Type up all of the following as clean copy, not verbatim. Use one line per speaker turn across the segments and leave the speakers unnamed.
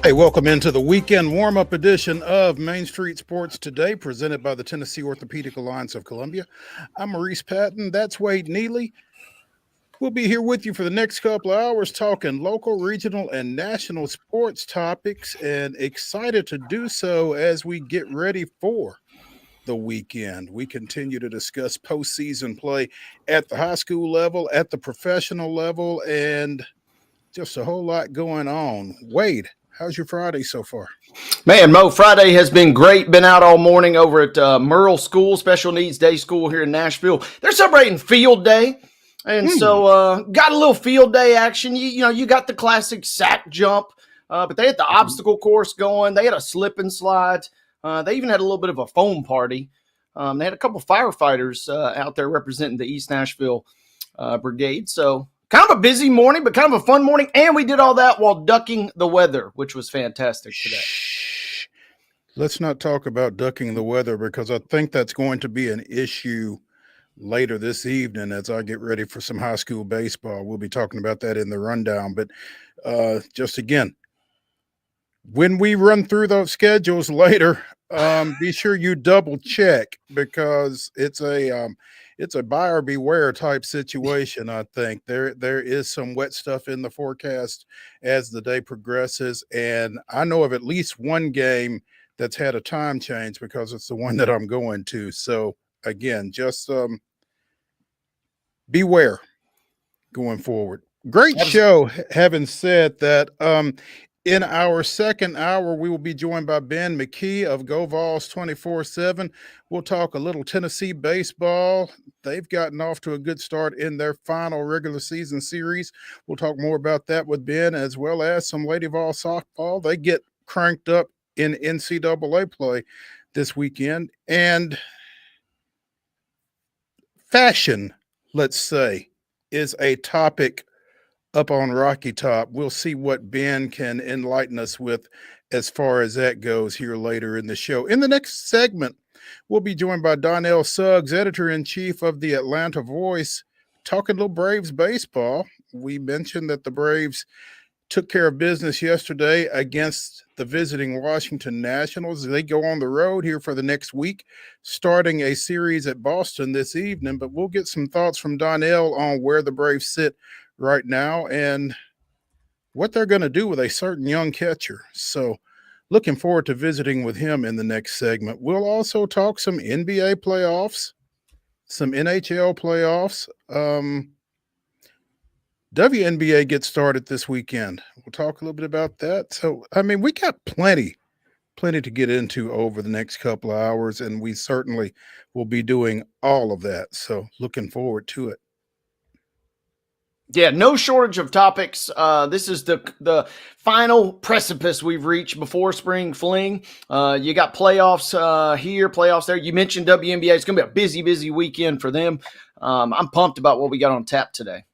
Hey, welcome into the weekend warm-up edition of Main Street Sports Today, presented by the Tennessee Orthopedic Alliance of Columbia. I'm Maurice Patton. That's Wade Neely. We'll be here with you for the next couple of hours talking local, regional, and national sports topics, and excited to do so as we get ready for the weekend. We continue to discuss postseason play at the high school level, at the professional level, and just a whole lot going on. Wade, how's your Friday so far?
Man, Mo, Friday has been great. Been out all morning over at Merle School, Special Needs Day School here in Nashville. They're celebrating Field Day. And so got a little field day action. You got the classic sack jump, but they had the obstacle course going. They had a slip and slide. They even had a little bit of a foam party. They had a couple firefighters out there representing the East Nashville Brigade. So kind of a busy morning, but kind of a fun morning. And we did all that while ducking the weather, which was fantastic today.
Let's not talk about ducking the weather, because I think that's going to be an issue later this evening as I get ready for some high school baseball. We'll be talking about that in the rundown. But just again, when we run through those schedules later, be sure you double check, because it's a buyer beware type situation. I think there is some wet stuff in the forecast as the day progresses, and I know of at least one game that's had a time change, because it's the one that I'm going to. So again, just beware going forward. Great show. Having said that, in our second hour, we will be joined by Ben MCKEE of Go Vols 24/7. We'll talk a little Tennessee baseball. They've gotten off to a good start in their final regular season series. We'll talk more about that with Ben, as well as some Lady Vol softball. They get cranked up in NCAA play this weekend. And fashion, let's say, is a topic up on Rocky Top. We'll see what Ben can enlighten us with as far as that goes here later in the show. In the next segment, we'll be joined by DONNELL SUGGS, editor-in-chief of the Atlanta Voice, talking a little Braves baseball. We mentioned that the Braves took care of business yesterday against the visiting Washington Nationals. They go on the road here for the next week, starting a series at Boston this evening. But we'll get some thoughts from DONNELL on where the Braves sit right now and what they're going to do with a certain young catcher. So looking forward to visiting with him in the next segment. We'll also talk some NBA playoffs, some NHL playoffs. WNBA gets started this weekend. We'll talk a little bit about that. So, I mean, we got plenty to get into over the next couple of hours, and we certainly will be doing all of that. So looking forward to it.
Yeah, no shortage of topics. This is the final precipice we've reached before spring fling. You got playoffs here, playoffs there. You mentioned WNBA. It's going to be a busy weekend for them. I'm pumped about what we got on tap today.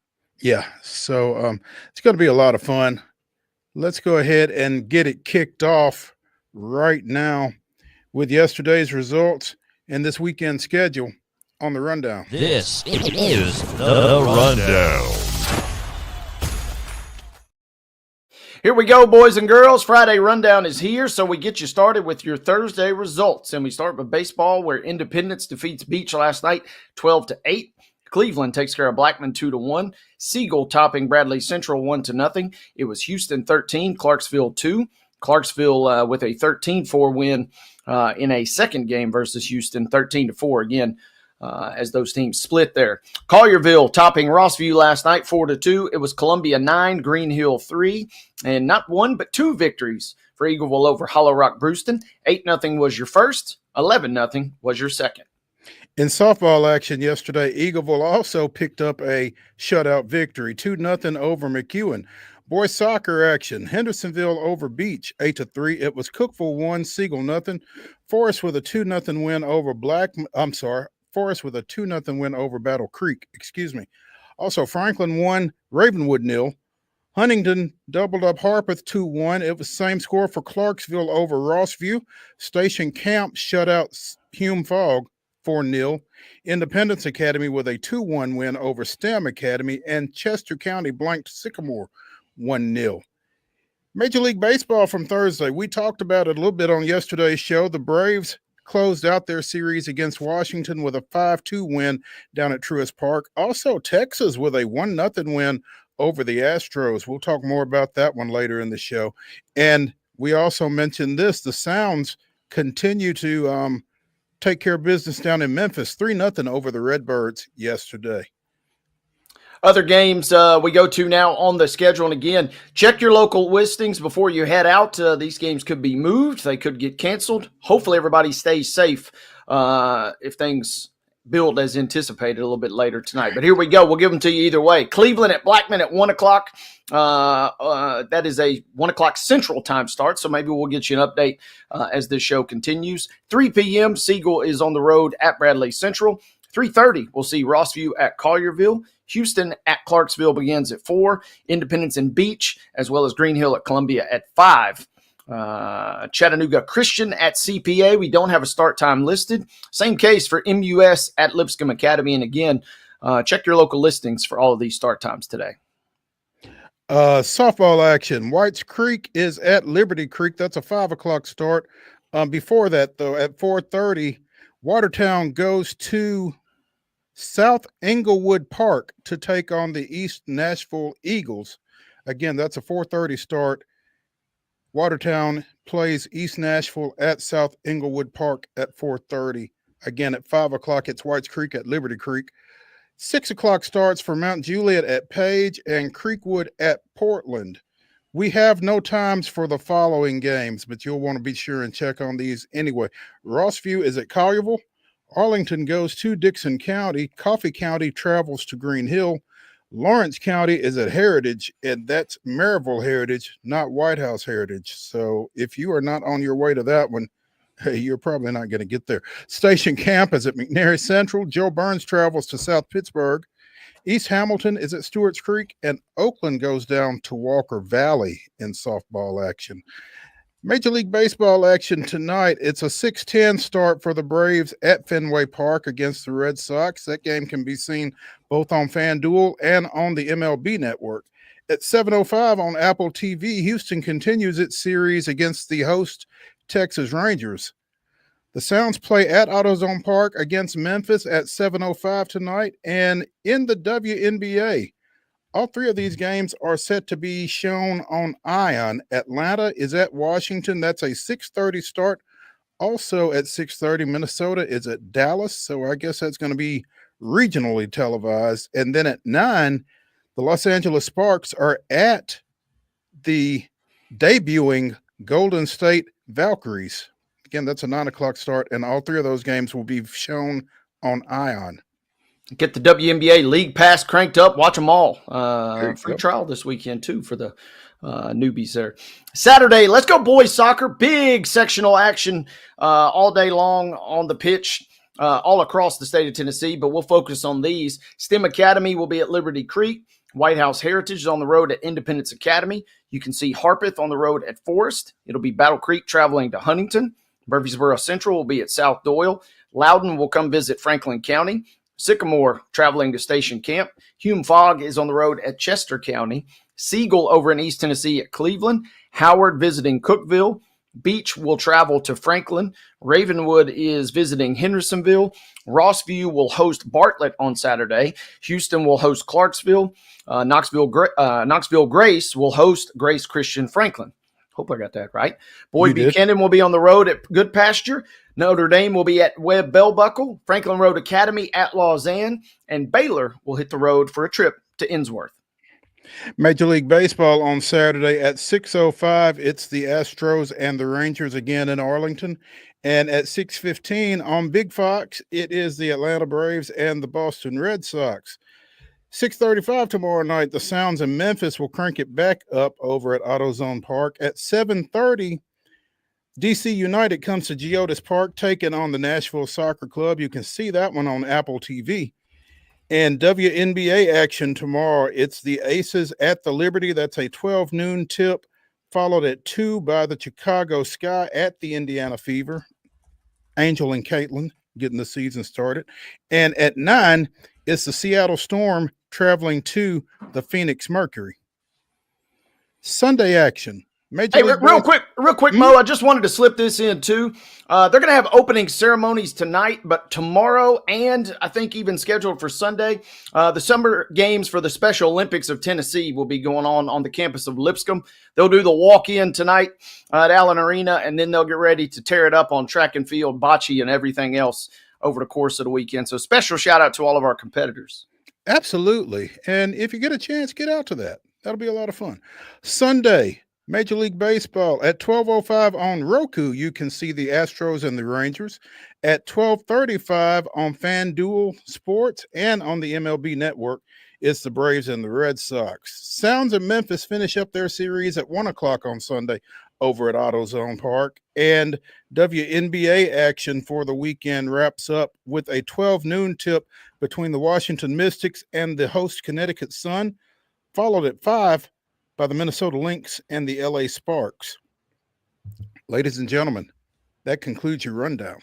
Yeah, so it's going to be a lot of fun. Let's go ahead and get it kicked off right now with yesterday's results and this weekend schedule on the rundown.
This is the rundown.
Here we go, boys and girls. Friday Rundown is here, so we get you started with your Thursday results. And we start with baseball, where Independence defeats Beach last night 12-8. Cleveland takes care of Blackman 2-1. Siegel topping Bradley Central 1-0. It was Houston 13, Clarksville 2. Clarksville with a 13-4 win in a second game versus Houston, 13-4 again. As those teams split there. Collierville topping Rossview last night 4-2. It was Columbia 9, Green Hill 3, and not one but two victories for Eagleville over Hollow Rock Brewston. 8-0 was your first, 11-0 was your second.
In softball action yesterday, Eagleville also picked up a shutout victory, 2-0 over McEwen. Boys soccer action, Hendersonville over Beach, 8-3. It was Cookville 1, Siegel 0. Forest with a 2-0 win over Forest with a 2-0 win over Battle Creek, Also, Franklin 1, Ravenwood 0. Huntington doubled up Harpeth 2-1. It was same score for Clarksville over Rossview. Station Camp shut out Hume Fogg 4-0. Independence Academy with a 2-1 win over STEM Academy, and Chester County blanked Sycamore 1-0. Major League Baseball from Thursday. We talked about it a little bit on yesterday's show. The Braves closed out their series against Washington with a 5-2 win down at Truist Park. Also, Texas with a 1-0 win over the Astros. We'll talk more about that one later in the show. And we also mentioned this. The Sounds continue to take care of business down in Memphis. 3-0 over the Redbirds yesterday.
Other games we go to now on the schedule. And again, check your local listings before you head out. These games could be moved. They could get canceled. Hopefully everybody stays safe if things build as anticipated a little bit later tonight. But here we go. We'll give them to you either way. Cleveland at Blackman at 1 o'clock. That is a 1 o'clock Central time start. So maybe we'll get you an update as this show continues. 3 p.m. Siegel is on the road at Bradley Central. 3:30, we'll see Rossview at Collierville. Houston at Clarksville begins at 4. Independence and Beach, as well as Green Hill at Columbia at 5. Chattanooga Christian at CPA. We don't have a start time listed. Same case for MUS at Lipscomb Academy. And again, check your local listings for all of these start times today.
Softball action. Whites Creek is at Liberty Creek. That's a 5 o'clock start. Before that, though, at 4:30, Watertown goes to South Englewood Park to take on the East Nashville Eagles. Again, that's a 4:30 start. Watertown plays East Nashville at South Englewood Park at 4:30. Again, at 5 o'clock, it's Whites Creek at Liberty Creek. 6 o'clock starts for Mount Juliet at Page and Creekwood at Portland. We have no times for the following games, but you'll want to be sure and check on these anyway. Rossview is at Collierville. Arlington goes to Dixon County. Coffee County travels to Green Hill. Lawrence County is at Heritage, and that's Maryville Heritage, not White House Heritage. So if you are not on your way to that one, hey, you're probably not going to get there. Station Camp is at McNary Central. Joe Burns travels to South Pittsburgh. East Hamilton is at Stewart's Creek, and Oakland goes down to Walker Valley in softball action. Major League Baseball action tonight. It's a 6:10 start for the Braves at Fenway Park against the Red Sox. That game can be seen both on FanDuel and on the MLB Network. At 7:05 on Apple TV, Houston continues its series against the host Texas Rangers. The Sounds play at AutoZone Park against Memphis at 7:05 tonight. And in the WNBA, all three of these games are set to be shown on Ion. Atlanta is at Washington. That's a 6:30 start. Also at 6:30, Minnesota is at Dallas. So I guess that's going to be regionally televised. And then at 9, the Los Angeles Sparks are at the debuting Golden State Valkyries. Again, that's a 9 o'clock start. And all three of those games will be shown on Ion.
Get the WNBA League Pass cranked up. Watch them all. Free trial this weekend, too, for the newbies there. Saturday, let's go boys soccer. Big sectional action all day long on the pitch all across the state of Tennessee, but we'll focus on these. STEM Academy will be at Liberty Creek. White House Heritage is on the road at Independence Academy. You can see Harpeth on the road at Forest. It'll be Battle Creek traveling to Huntington. Murfreesboro Central will be at South Doyle. Loudon will come visit Franklin County. Sycamore traveling to Station Camp. Hume Fogg is on the road at Chester County. Siegel over in East Tennessee at Cleveland. Howard visiting Cookeville. Beach will travel to Franklin. Ravenwood is visiting Hendersonville. Rossview will host Bartlett on Saturday. Houston will host Clarksville. Knoxville Grace will host Grace Christian Franklin. Hope I got that right. Boyd Buchanan will be on the road at Good Pasture. Notre Dame will be at Webb Bell Buckle. Franklin Road Academy at Lausanne. And Baylor will hit the road for a trip to Innsworth.
Major League Baseball on Saturday at 6:05. It's the Astros and the Rangers again in Arlington. And at 6:15 on Big Fox, it is the Atlanta Braves and the Boston Red Sox. 6:35 tomorrow night, the Sounds in Memphis will crank it back up over at AutoZone Park. At 7:30, DC United comes to Geodis Park, taking on the Nashville Soccer Club. You can see that one on Apple TV. And WNBA action tomorrow, it's the Aces at the Liberty. That's a 12 noon tip, followed at 2 by the Chicago Sky at the Indiana Fever. Angel and Caitlin getting the season started. And at 9, it's the Seattle Storm traveling to the Phoenix Mercury. Sunday action. Major
Hey,
League
real
Baseball.
quick, Mo. I just wanted to slip this in too. They're going to have opening ceremonies tonight, but tomorrow, and I think even scheduled for Sunday, the summer games for the Special Olympics of Tennessee will be going on the campus of Lipscomb. They'll do the walk-in tonight at Allen Arena, and then they'll get ready to tear it up on track and field, bocce, and everything else over the course of the weekend. So special shout out to all of our competitors.
Absolutely. And if you get a chance, get out to that. That'll be a lot of fun. Sunday, Major League Baseball at 12:05 on Roku. You can see the Astros and the Rangers. At 12:35 on FanDuel Sports and on the MLB Network, it's the Braves and the Red Sox. Sounds of Memphis finish up their series at 1 o'clock on Sunday over at AutoZone Park. And WNBA action for the weekend wraps up with a 12 noon tip between the Washington Mystics and the host Connecticut Sun, followed at 5 by the Minnesota Lynx and the LA Sparks. Ladies and gentlemen, that concludes your rundown.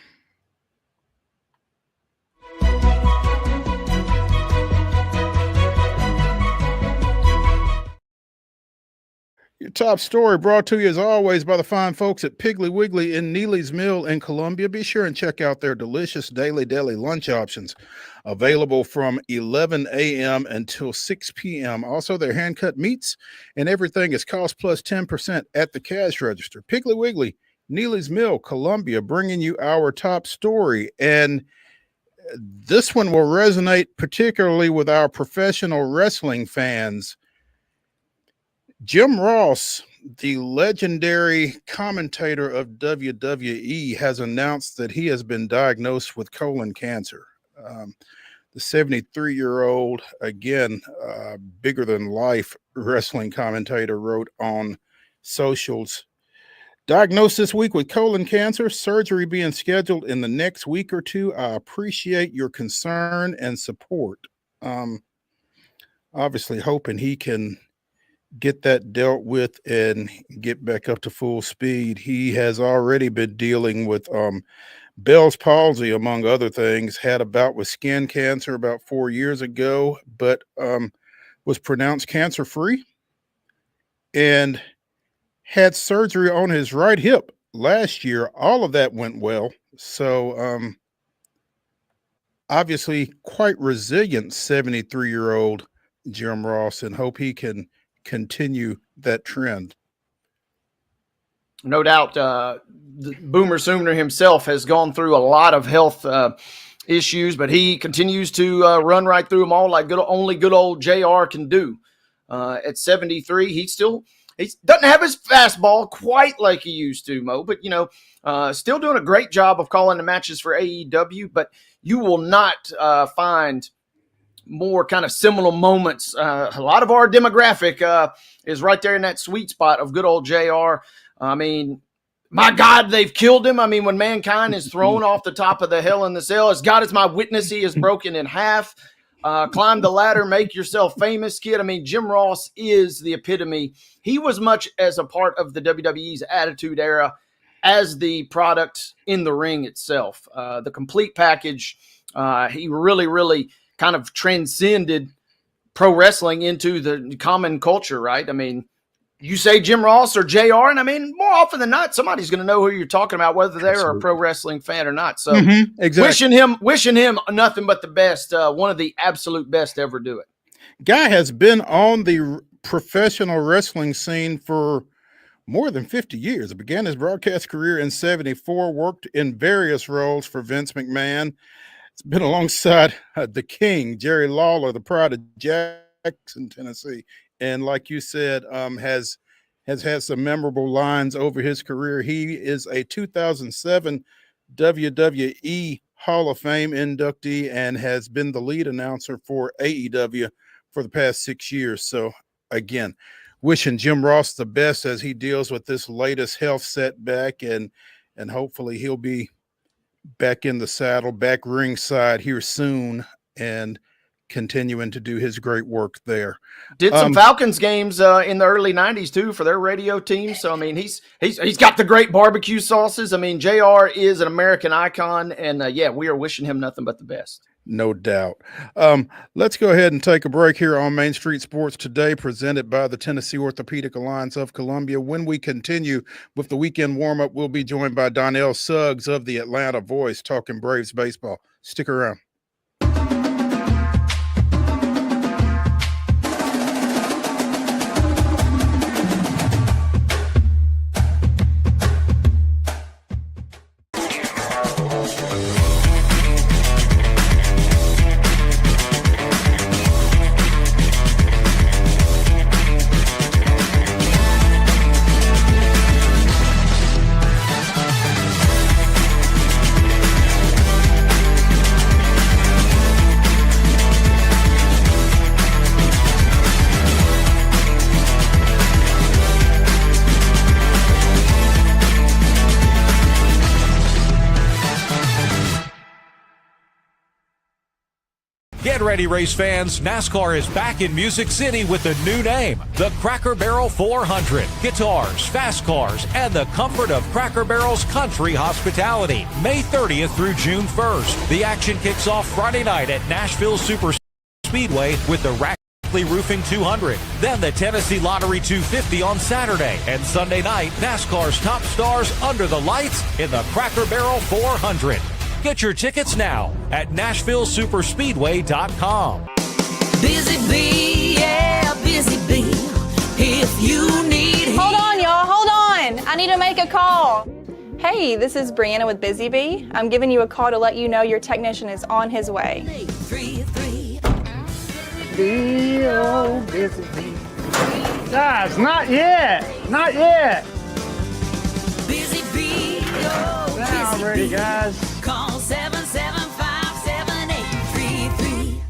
Your top story brought to you as always by the fine folks at Piggly Wiggly in Neely's Mill in Columbia. Be sure and check out their delicious daily deli lunch options available from 11 a.m. until 6 p.m. Also, their hand-cut meats and everything is cost plus 10% at the cash register. Piggly Wiggly, Neely's Mill, Columbia, bringing you our top story. And this one will resonate particularly with our professional wrestling fans. Jim Ross, the legendary commentator of WWE, has announced that he has been diagnosed with colon cancer. The 73-year-old, again, bigger than life wrestling commentator wrote on socials, diagnosed this week with colon cancer, surgery being scheduled in the next week or two. I appreciate your concern and support. Obviously hoping he can get that dealt with and get back up to full speed. He has already been dealing with Bell's palsy, among other things, had a bout with skin cancer about 4 years ago, but was pronounced cancer-free and had surgery on his right hip last year. All of that went well. So obviously quite resilient 73-year-old Jim Ross, and hope he can continue that trend.
No doubt, the Boomer Sooner himself has gone through a lot of health issues, but he continues to run right through them all like only good old JR can do. At 73, he doesn't have his fastball quite like he used to, Mo, but still doing a great job of calling the matches for AEW. But you will not find more kind of similar moments. A lot of our demographic is right there in that sweet spot of good old JR. I mean, my God, they've killed him. I mean, when Mankind is thrown off the top of the Hell in the Cell, as God is my witness, he is broken in half. Climb the ladder, make yourself famous, kid. I mean, Jim Ross is the epitome. He was much as a part of the WWE's Attitude Era as the product in the ring itself. The complete package. He really, really kind of transcended pro wrestling into the common culture, right? I mean, you say Jim Ross or JR, and I mean, more often than not, somebody's going to know who you're talking about, whether they're a pro wrestling fan or not. So
Exactly.
wishing him nothing but the best. One of the absolute best to ever do it.
Guy has been on the professional wrestling scene for more than 50 years. He began his broadcast career in 74, worked in various roles for Vince McMahon. It's been alongside the King, Jerry Lawler, the pride of Jackson, Tennessee. And like you said, has had some memorable lines over his career. He is a 2007 WWE Hall of Fame inductee and has been the lead announcer for AEW for the past 6 years. So again, wishing Jim Ross the best as he deals with this latest health setback, and hopefully he'll be back in the saddle, back ringside here soon, and continuing to do his great work there.
Did some Falcons games in the early 90s too for their radio team. So I mean, he's got the great barbecue sauces. I mean, JR is an American icon, and we are wishing him nothing but the best.
No doubt. Let's go ahead and take a break here on Main Street Sports Today, presented by the Tennessee Orthopedic Alliance of Columbia. When we continue with the weekend warm-up, we'll be joined by DONNELL SUGGS of the Atlanta Voice talking Braves baseball. Stick around.
Get ready, race fans. NASCAR is back in Music City with a new name, the Cracker Barrel 400. Guitars, fast cars, and the comfort of Cracker Barrel's country hospitality. May 30th through June 1st. The action kicks off Friday night at Nashville Super Speedway with the Rackley Roofing 200. Then the Tennessee Lottery 250 on Saturday. And Sunday night, NASCAR's top stars under the lights in the Cracker Barrel 400. Get your tickets now at NashvilleSuperspeedway.com.
Busy bee, yeah, busy bee. If you need
Hold on, y'all, hold on. I need to make a call. Hey, this is Brianna with Busy Bee. I'm giving you a call to let you know your technician is on his way.
833.
Busy bee. Guys, not yet. Not yet.
Busy bee, oh,
Now
busy
ready,
bee.
guys.
Call 775-7833.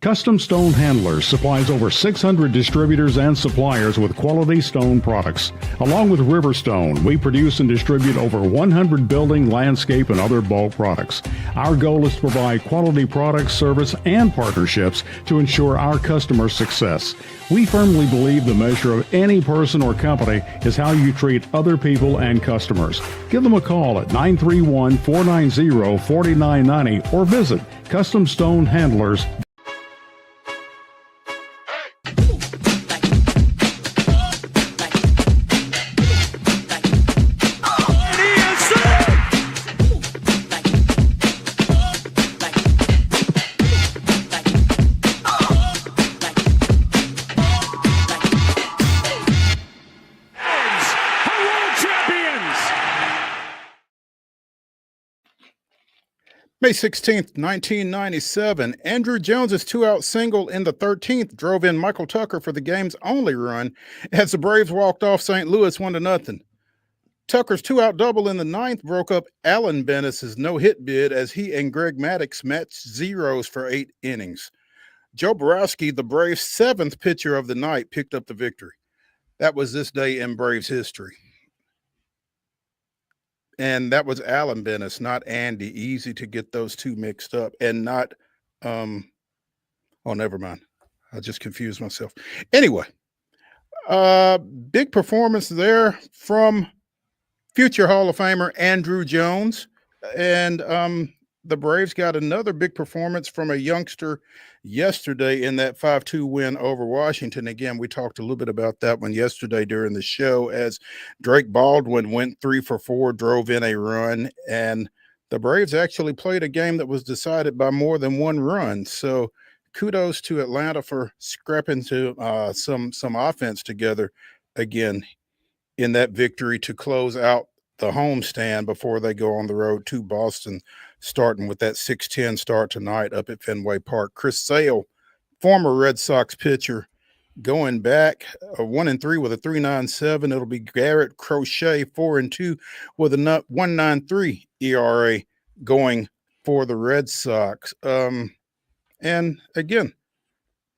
Custom Stone Handlers supplies over 600 distributors and suppliers with quality stone products. Along with Riverstone, we produce and distribute over 100 building, landscape, and other bulk products. Our goal is to provide quality products, service, and partnerships to ensure our customers' success. We firmly believe the measure of any person or company is how you treat other people and customers. Give them a call at 931-490-4990 or visit CustomStoneHandlers.com.
May 16th, 1997, Andrew Jones's two-out single in the 13th drove in Michael Tucker for the game's only run as the Braves walked off St. Louis 1-0. Tucker's two-out double in the 9th broke up Alan Bennis's no-hit bid as he and Greg Maddux matched zeros for 8 innings. Joe Borowski, the Braves' 7th pitcher of the night, picked up the victory. That was this day in Braves history. And that was Alan Bennis, not Andy. Easy to get those two mixed up. And not, oh, never mind. I just confused myself. Anyway, big performance there from future Hall of Famer Andrew Jones. And the Braves got another big performance from a youngster yesterday in that 5-2 win over Washington. Again, we talked a little bit about that one yesterday during the show as Drake Baldwin went 3 for 4, drove in a run, and the Braves actually played a game that was decided by more than one run. So kudos to Atlanta for scrapping to some offense together again in that victory to close out the homestand before they go on the road to Boston, starting with that 6-10 start tonight up at Fenway Park. Chris Sale, former Red Sox pitcher, going back 1-3 with a 3.97. It'll be Garrett Crochet 4-2 with a 1.93 ERA going for the Red Sox. And again,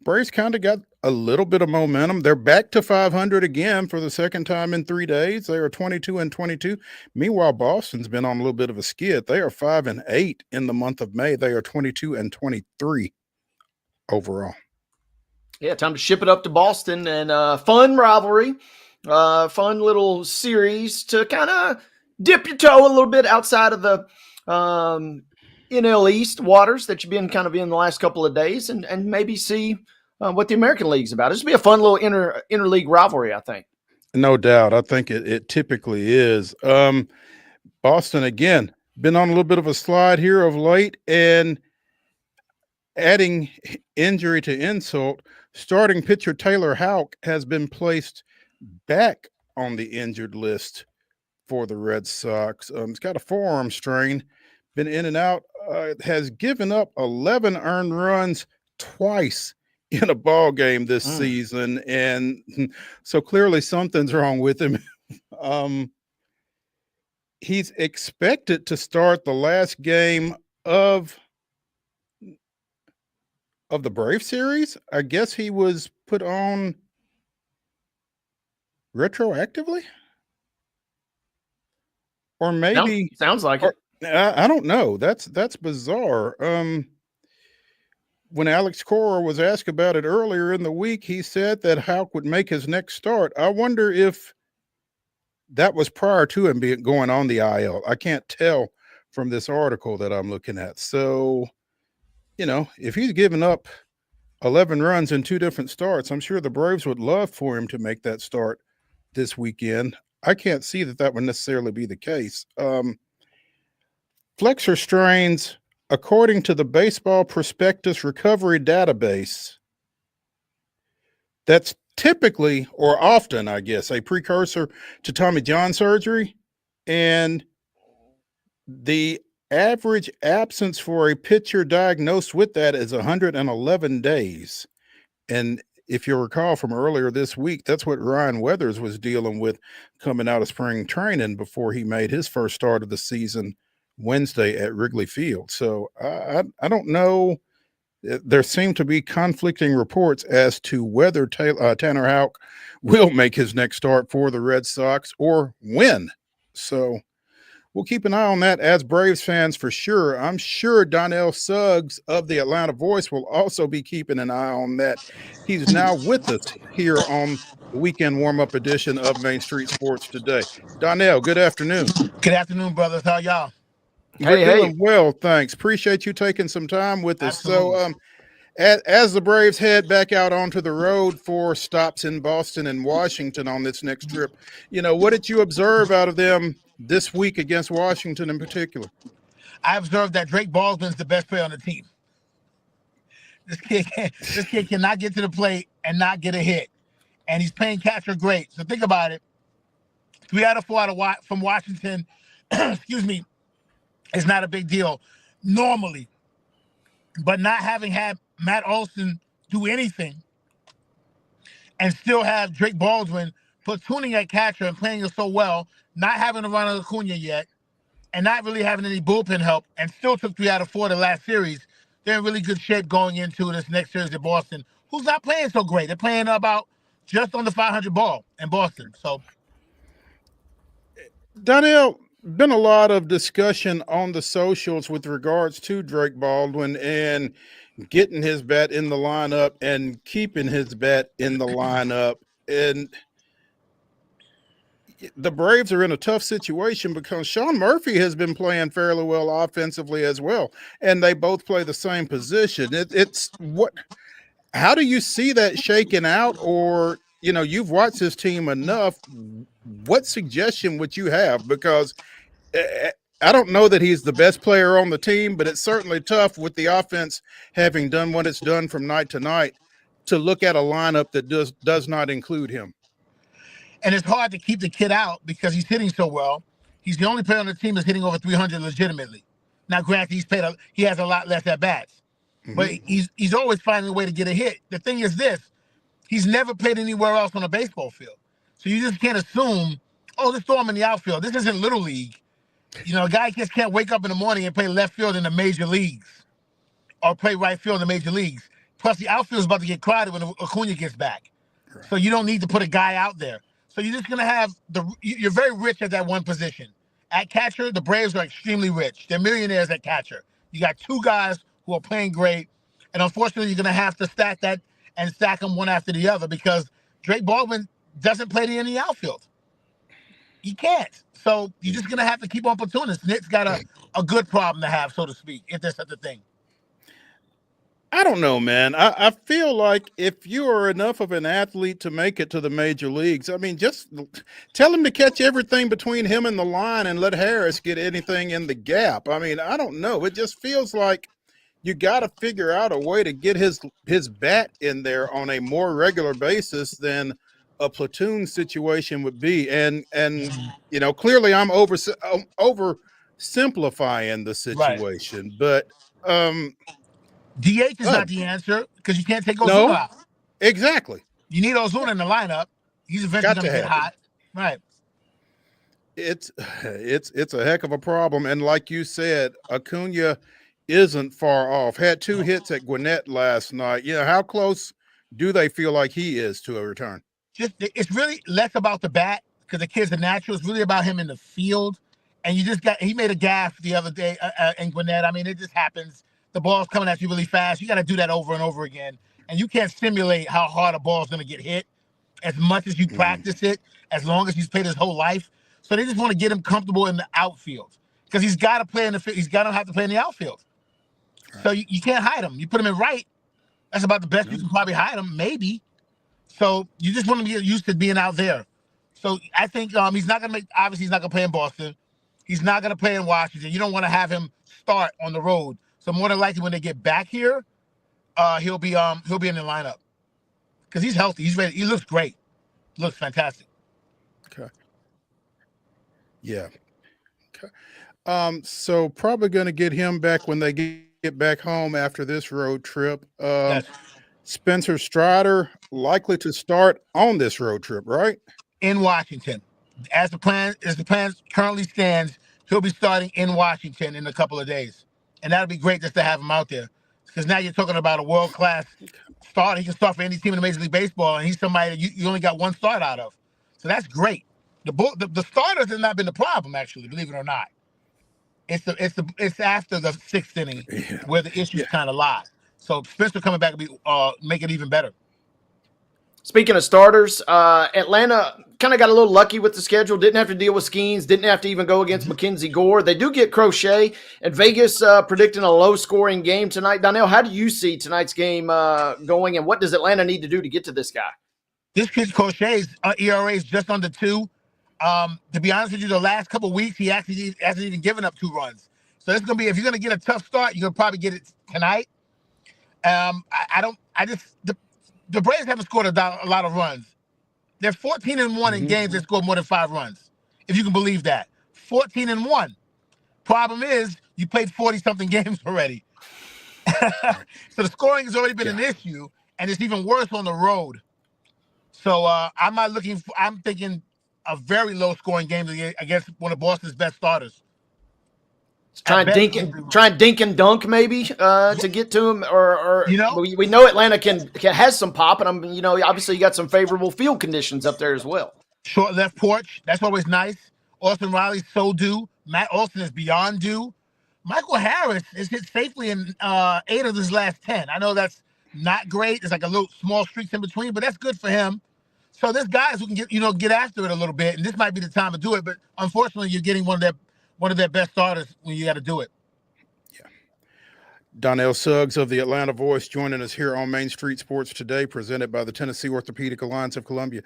Braves kind of got a little bit of momentum. They're back to 500 again for the second time in 3 days. They are 22-22. Meanwhile, Boston's been on a little bit of a skid. They are 5-8 in the month of May. They are 22-23 overall.
Yeah, time to ship it up to Boston, and fun rivalry, fun little series to kind of dip your toe a little bit outside of the NL East waters that you've been kind of in the last couple of days and maybe see what the American League's about. This will be a fun little interleague rivalry, I think.
No doubt. I think it typically is. Boston, again, been on a little bit of a slide here of late, and adding injury to insult, starting pitcher Taylor Houck has been placed back on the injured list for the Red Sox. He's got a forearm strain, been in and out, has given up 11 earned runs twice in a ball game this season, and so clearly something's wrong with him. He's expected to start the last game of the Brave series. I guess he was put on retroactively, or maybe
sounds like it.
I don't know. That's bizarre. When Alex Cora was asked about it earlier in the week, he said that Houck would make his next start. I wonder if that was prior to him going on the IL. I can't tell from this article that I'm looking at. So, if he's given up 11 runs in 2 different starts, I'm sure the Braves would love for him to make that start this weekend. I can't see that would necessarily be the case. Flexor strains, according to the Baseball Prospectus Recovery Database, that's typically, or often, I guess, a precursor to Tommy John surgery. And the average absence for a pitcher diagnosed with that is 111 days. And if you recall from earlier this week, that's what Ryan Weathers was dealing with coming out of spring training before he made his first start of the season Wednesday at Wrigley Field. So I don't know. There seem to be conflicting reports as to whether Tanner Houck will make his next start for the Red Sox or when. So we'll keep an eye on that as Braves fans for sure. I'm sure Donnell Suggs of the Atlanta Voice will also be keeping an eye on that. He's now with us here on the weekend warm-up edition of Main Street Sports Today. Donnell, good afternoon.
Good afternoon, brothers. How y'all?
We're doing well, thanks. Appreciate you taking some time with us.
Absolutely.
So as the Braves head back out onto the road for stops in Boston and Washington on this next trip, what did you observe out of them this week against Washington in particular?
I observed that Drake Baldwin's the best player on the team. This kid cannot get to the plate and not get a hit, and he's playing catcher great. So think about it: 3 out of 4 from Washington, excuse me, is not a big deal normally. But not having had Matt Olson do anything, and still have Drake Baldwin platooning at catcher and playing it so well, not having a Ronald Acuna yet, and not really having any bullpen help, and still took 3 out of 4 the last series, they're in really good shape going into this next series at Boston, who's not playing so great. They're playing about just under 500 ball in Boston. So,
Donnell, been a lot of discussion on the socials with regards to Drake Baldwin and getting his bat in the lineup and keeping his bat in the lineup. And the Braves are in a tough situation because Sean Murphy has been playing fairly well offensively as well, and they both play the same position. How do you see that shaking out? Or, you've watched this team enough. What suggestion would you have? Because I don't know that he's the best player on the team, but it's certainly tough with the offense having done what it's done from night to night to look at a lineup that does not include him.
and it's hard to keep the kid out because he's hitting so well. He's the only player on the team that's hitting over 300 legitimately. Now, granted, he has a lot less at bats, but he's always finding a way to get a hit. The thing is this: he's never played anywhere else on a baseball field, so you just can't assume, oh, let's throw him in the outfield. This isn't Little League. You know, a guy just can't wake up in the morning and play left field in the major leagues or play right field in the major leagues. Plus, the outfield is about to get crowded when Acuna gets back. Right. So you don't need to put a guy out there. So you're just going to have you're very rich at that one position. At catcher, the Braves are extremely rich. They're millionaires at catcher. You got two guys who are playing great. And unfortunately, you're going to have to stack that and stack them one after the other because Drake Baldwin doesn't play in the outfield. You can't. So you're just gonna have to keep on platooning. Nick's got a good problem to have, so to speak, if there's such a thing.
I don't know, man. I feel like if you are enough of an athlete to make it to the major leagues, I mean, just tell him to catch everything between him and the line and let Harris get anything in the gap. I mean, I don't know. It just feels like you got to figure out a way to get his bat in there on a more regular basis than a platoon situation would be. And you know, clearly I'm oversimplifying the situation,
right.
but
DH is not the answer because you can't take Ozuna
no,
out.
exactly.
You need Ozuna in the lineup. He's eventually going to get hot. Right.
It's a heck of a problem. And like you said, Acuna isn't far off. Had 2 hits at Gwinnett last night. You know, how close do they feel like he is to a return?
It's really less about the bat because the kid's a natural. It's really about him in the field. And he made a gaffe the other day in Gwinnett. I mean, it just happens. The ball's coming at you really fast. You got to do that over and over again. And you can't simulate how hard a ball's going to get hit as much as you practice it, as long as he's played his whole life. So they just want to get him comfortable in the outfield because he's got to play in the field. He's got to have to play in the outfield. Right. So you can't hide him. You put him in right. That's about the best you can probably hide him, maybe. So you just want to be used to being out there. So I think he's not going to obviously he's not going to play in Boston. He's not going to play in Washington. You don't want to have him start on the road. So more than likely, when they get back here, he'll be in the lineup because he's healthy. He's ready. He looks great. Looks fantastic.
Okay. Yeah. Okay. So probably going to get him back when they get back home after this road trip.
Yes.
Spencer Strider likely to start on this road trip, right?
In Washington, as the plan currently stands, he'll be starting in Washington in a couple of days. And that'll be great just to have him out there because now you're talking about a world-class starter. He can start for any team in the Major League Baseball, and he's somebody that you only got one start out of. So that's great. The starters have not been the problem, actually, believe it or not. It's after the 6th inning where the issues kind of lie. So Spencer coming back will make it even better.
Speaking of starters, Atlanta kind of got a little lucky with the schedule. Didn't have to deal with Skeens. Didn't have to even go against Mackenzie Gore. They do get Crochet. And Vegas predicting a low-scoring game tonight. Donnell, how do you see tonight's game going, and what does Atlanta need to do to get to this guy?
This kid Crochet's ERA is just under 2. To be honest with you, the last couple of weeks, he actually hasn't even given up 2 runs. So it's going to be, if you're going to get a tough start, you're going to probably get it tonight. The Braves haven't scored a lot of runs. They're 14-1 in games that scored more than 5 runs, if you can believe that. 14-1. Problem is, you played 40-something games already. So the scoring has already been an issue, and it's even worse on the road. So I'm thinking a very low-scoring game against one of Boston's best starters.
Try and dink and dunk maybe to get to him, or we know Atlanta can has some pop, and obviously you got some favorable field conditions up there as well.
Short left porch, that's always nice. Austin Riley's so due. Matt Olson is beyond due. Michael Harris is hit safely in 8 of his last 10. I know that's not great. It's like a little small streaks in between, but that's good for him. So there's guys who can get after it a little bit, and this might be the time to do it. But unfortunately, you're getting one of their best starters when you got to do it.
Yeah. Donnell Suggs of the Atlanta Voice joining us here on Main Street Sports Today, presented by the Tennessee Orthopedic Alliance of Columbia.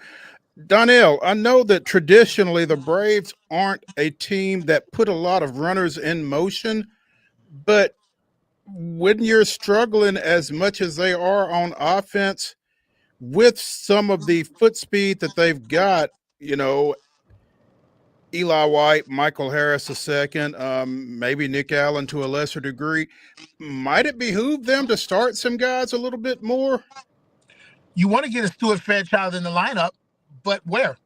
Donnell, I know that traditionally the Braves aren't a team that put a lot of runners in motion, but when you're struggling as much as they are on offense with some of the foot speed that they've got, Eli White, Michael Harris II, maybe Nick Allen to a lesser degree. Might it behoove them to start some guys a little bit more?
You want to get a Stuart Fairchild in the lineup, but where?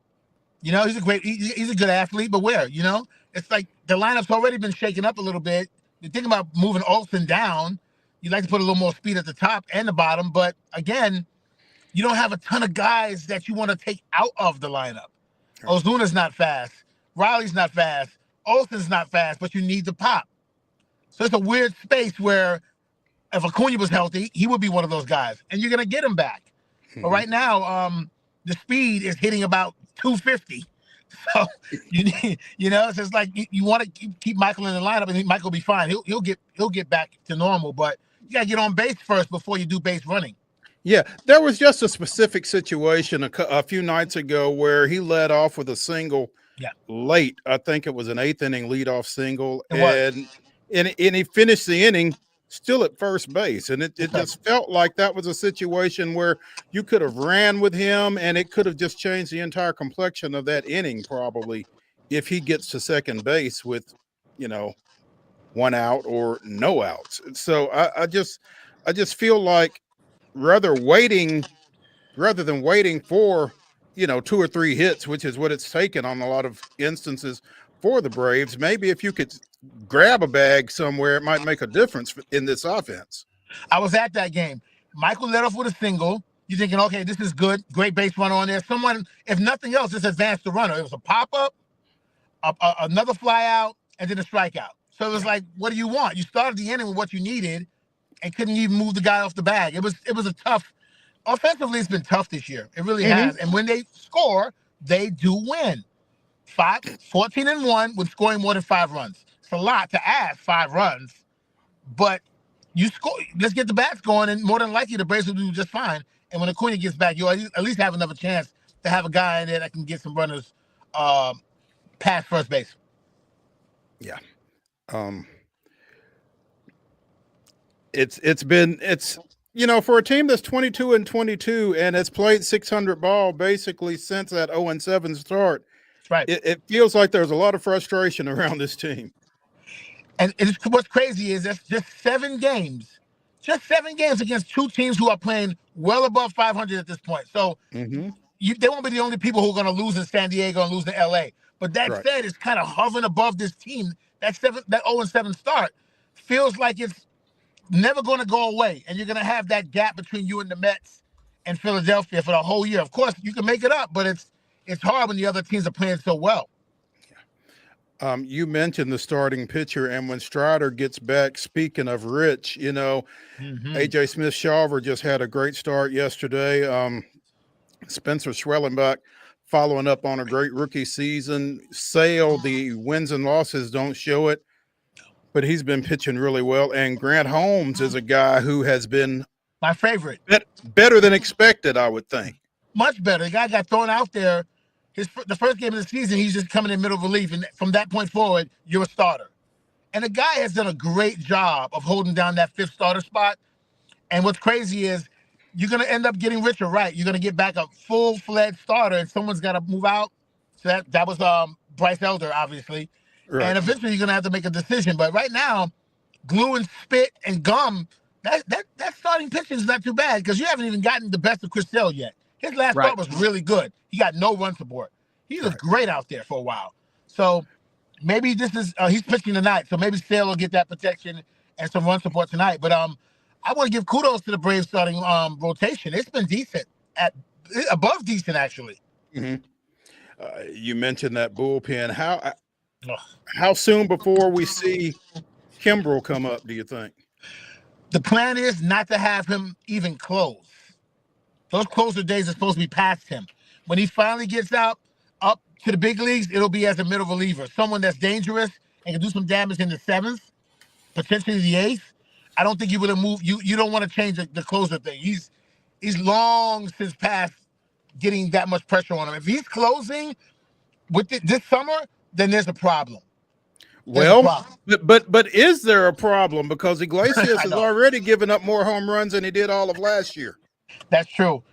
He's a good athlete, but where? It's like the lineup's already been shaken up a little bit. You're thinking about moving Olsen down. You'd like to put a little more speed at the top and the bottom, but again, you don't have a ton of guys that you want to take out of the lineup. Ozuna's not fast. Riley's not fast. Olsen's not fast, but you need the pop. So it's a weird space where if Acuna was healthy, he would be one of those guys, and you're going to get him back. But right now, the speed is hitting about 250. So you need, it's just like you want to keep Michael in the lineup, and Michael will be fine. He'll get back to normal, but you got to get on base first before you do base running.
Yeah, there was just a specific situation a few nights ago where he led off with a single late. I think it was an 8th inning leadoff single, and he finished the inning still at first base. And it just felt like that was a situation where you could have ran with him, and it could have just changed the entire complexion of that inning probably if he gets to second base with, 1 out or no outs. So I just feel like rather than waiting for 2 or 3 hits, which is what it's taken on a lot of instances for the Braves, maybe if you could grab a bag somewhere, it might make a difference in this offense.
I was at that game. Michael led off with a single. You're thinking, okay, this is good, great base runner on there. Someone, if nothing else, just advanced the runner. It was a pop-up, another fly out, and then a strikeout. So it was like, what do you want? You started the inning with what you needed and couldn't even move the guy off the bag. It was a tough. Offensively, it's been tough this year. It really has. And when they score, they do win. 14-1 with scoring more than 5 runs. It's a lot to add 5 runs, but you score. Let's get the bats going, and more than likely the Braves will do just fine. And when Acuna gets back, you'll at least have another chance to have a guy in there that can get some runners past first base.
Yeah. It's been for a team that's 22-22 and has played 600 ball basically since that 0-7 start.
That's right.
It feels like there's a lot of frustration around this team.
And what's crazy is that's just 7 games. Just 7 games against 2 teams who are playing well above 500 at this point. So they won't be the only people who are going to lose in San Diego and lose in LA. But that said, it's kind of hovering above this team. That 0-7 start feels like it's never going to go away. And you're going to have that gap between you and the Mets and Philadelphia for the whole year. Of course, you can make it up, but it's hard when the other teams are playing so well.
You mentioned the starting pitcher, and when Strider gets back, speaking of Rich, A.J. Smith-Shawver just had a great start yesterday. Spencer Schwellenbach following up on a great rookie season. Sale, the wins and losses don't show it, but he's been pitching really well. And Grant Holmes is a guy who has been
my favorite.
Better than expected, I would think.
Much better. The guy got thrown out there. The first game of the season, he's just coming in middle relief, and from that point forward, you're a starter. And the guy has done a great job of holding down that 5th starter spot. And what's crazy is you're going to end up getting richer, right? You're going to get back a full-fledged starter, and someone's got to move out. So that was Bryce Elder, obviously. Right. And eventually you're going to have to make a decision. But right now, glue and spit and gum, that starting pitching is not too bad because you haven't even gotten the best of Chris Sale yet. His last start was really good. He got no run support. He was great out there for a while. So maybe this is he's pitching tonight. So maybe Sale will get that protection and some run support tonight. But I want to give kudos to the Braves starting rotation. It's been decent, above decent actually.
You mentioned that bullpen. How soon before we see Kimbrel come up, do you think?
The plan is not to have him even close. Those closer days are supposed to be past him. When he finally gets up to the big leagues, it'll be as a middle reliever, someone that's dangerous and can do some damage in the 7th, potentially the 8th. I don't think you would have moved. You don't want to change the closer thing. He's long since past getting that much pressure on him. If he's closing with this summer, then there's a problem.
But is there a problem? Because Iglesias has already given up more home runs than he did all of last year.
That's true.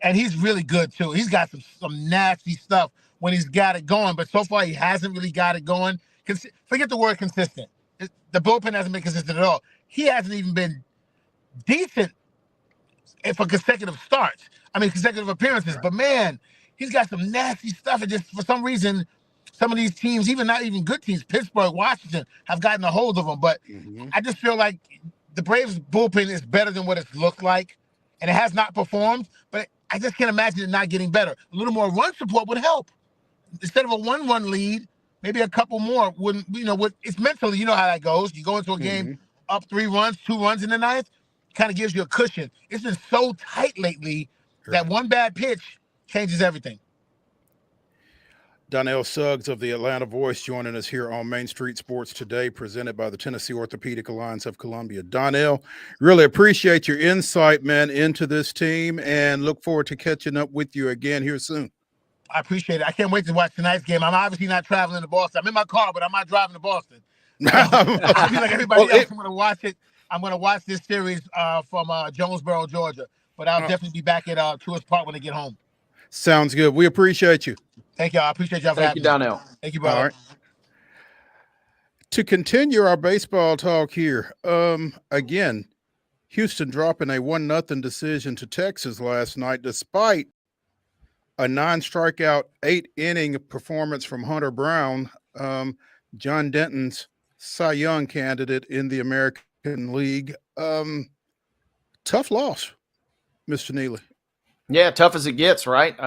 And he's really good, too. He's got some nasty stuff when he's got it going, but so far he hasn't really got it going. Forget the word consistent. The bullpen hasn't been consistent at all. He hasn't even been decent for consecutive starts. Consecutive appearances. Right. But, man, he's got some nasty stuff. And just for some reason, some of these teams, even not even good teams, Pittsburgh, Washington, have gotten a hold of him. But I just feel like the Braves bullpen is better than what it's looked like. And it has not performed, but I just can't imagine it not getting better. A little more run support would help. Instead of a 1-1 lead, maybe a couple more wouldn't, it's mentally, you know how that goes. You go into a game up 3 runs, 2 runs in the 9th, kind of gives you a cushion. It's been so tight lately that one bad pitch changes everything.
Donnell Suggs of the Atlanta Voice joining us here on Main Street Sports Today, presented by the Tennessee Orthopedic Alliance of Columbia. Donnell, really appreciate your insight, man, into this team, and look forward to catching up with you again here soon.
I appreciate it. I can't wait to watch tonight's game. I'm obviously not traveling to Boston. I'm in my car, but I'm not driving to Boston. I'll be like everybody else. I'm going to watch it. I'm going to watch this series from Jonesboro, Georgia. But I'll definitely be back at Truist Park when I get home.
Sounds good. We appreciate you.
Thank y'all. I appreciate y'all for
Thank you,
having me.
Donnell.
Thank you, brother.
All right. To continue our baseball talk here, again, Houston dropping a 1-0 decision to Texas last night, despite a 9-strikeout, 8-inning performance from Hunter Brown, John Denton's Cy Young candidate in the American League. Tough loss, Mr. Neely.
Yeah, tough as it gets, right?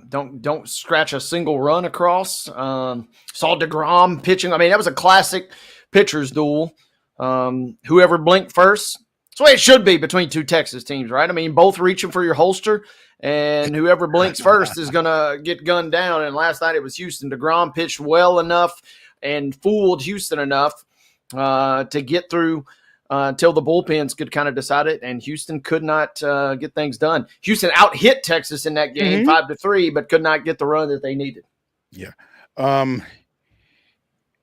Don't scratch a single run across. Saw DeGrom pitching. I mean, that was a classic pitcher's duel. Whoever blinked first. That's the way it should be between two Texas teams, right? I mean, both reaching for your holster, and whoever blinks first is going to get gunned down. And last night it was Houston. DeGrom pitched well enough and fooled Houston enough to get through until the bullpens could kind of decide it, and Houston could not get things done. Houston out-hit Texas in that game 5-3, but could not get the run that they needed.
Yeah.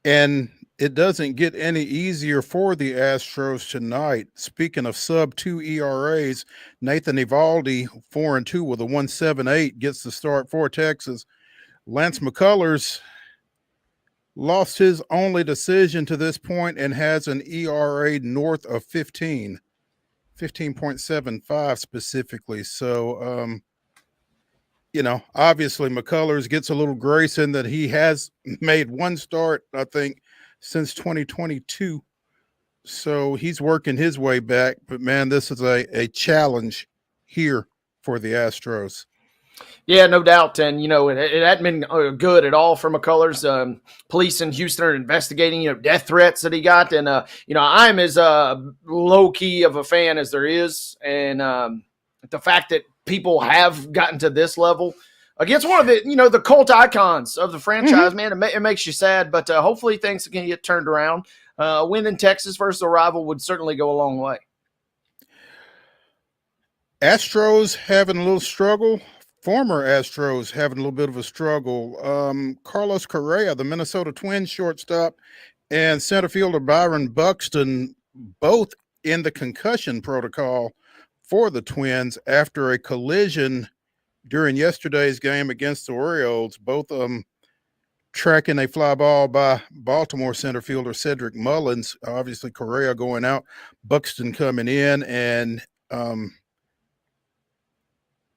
And it doesn't get any easier for the Astros tonight. Speaking of sub-2 ERAs, Nathan Eovaldi, 4-2 with a 1.78, gets the start for Texas. Lance McCullers lost his only decision to this point and has an ERA north of 15.75 specifically. So, obviously McCullers gets a little grace in that he has made one start, I think, since 2022. So he's working his way back. But, man, this is a challenge here for the Astros.
Yeah, no doubt. And, it hadn't been good at all for McCullers. Police in Houston are investigating, death threats that he got. And, I'm as low-key of a fan as there is. And the fact that people have gotten to this level against one of the cult icons of the franchise, man, it makes you sad. But hopefully things can get turned around. Win in Texas versus a rival would certainly go a long way.
Astros having a little struggle. Former Astros having a little bit of a struggle. Carlos Correa, the Minnesota Twins shortstop, and center fielder Byron Buxton, both in the concussion protocol for the Twins after a collision during yesterday's game against the Orioles. Both tracking a fly ball by Baltimore center fielder Cedric Mullins. Obviously, Correa going out, Buxton coming in, and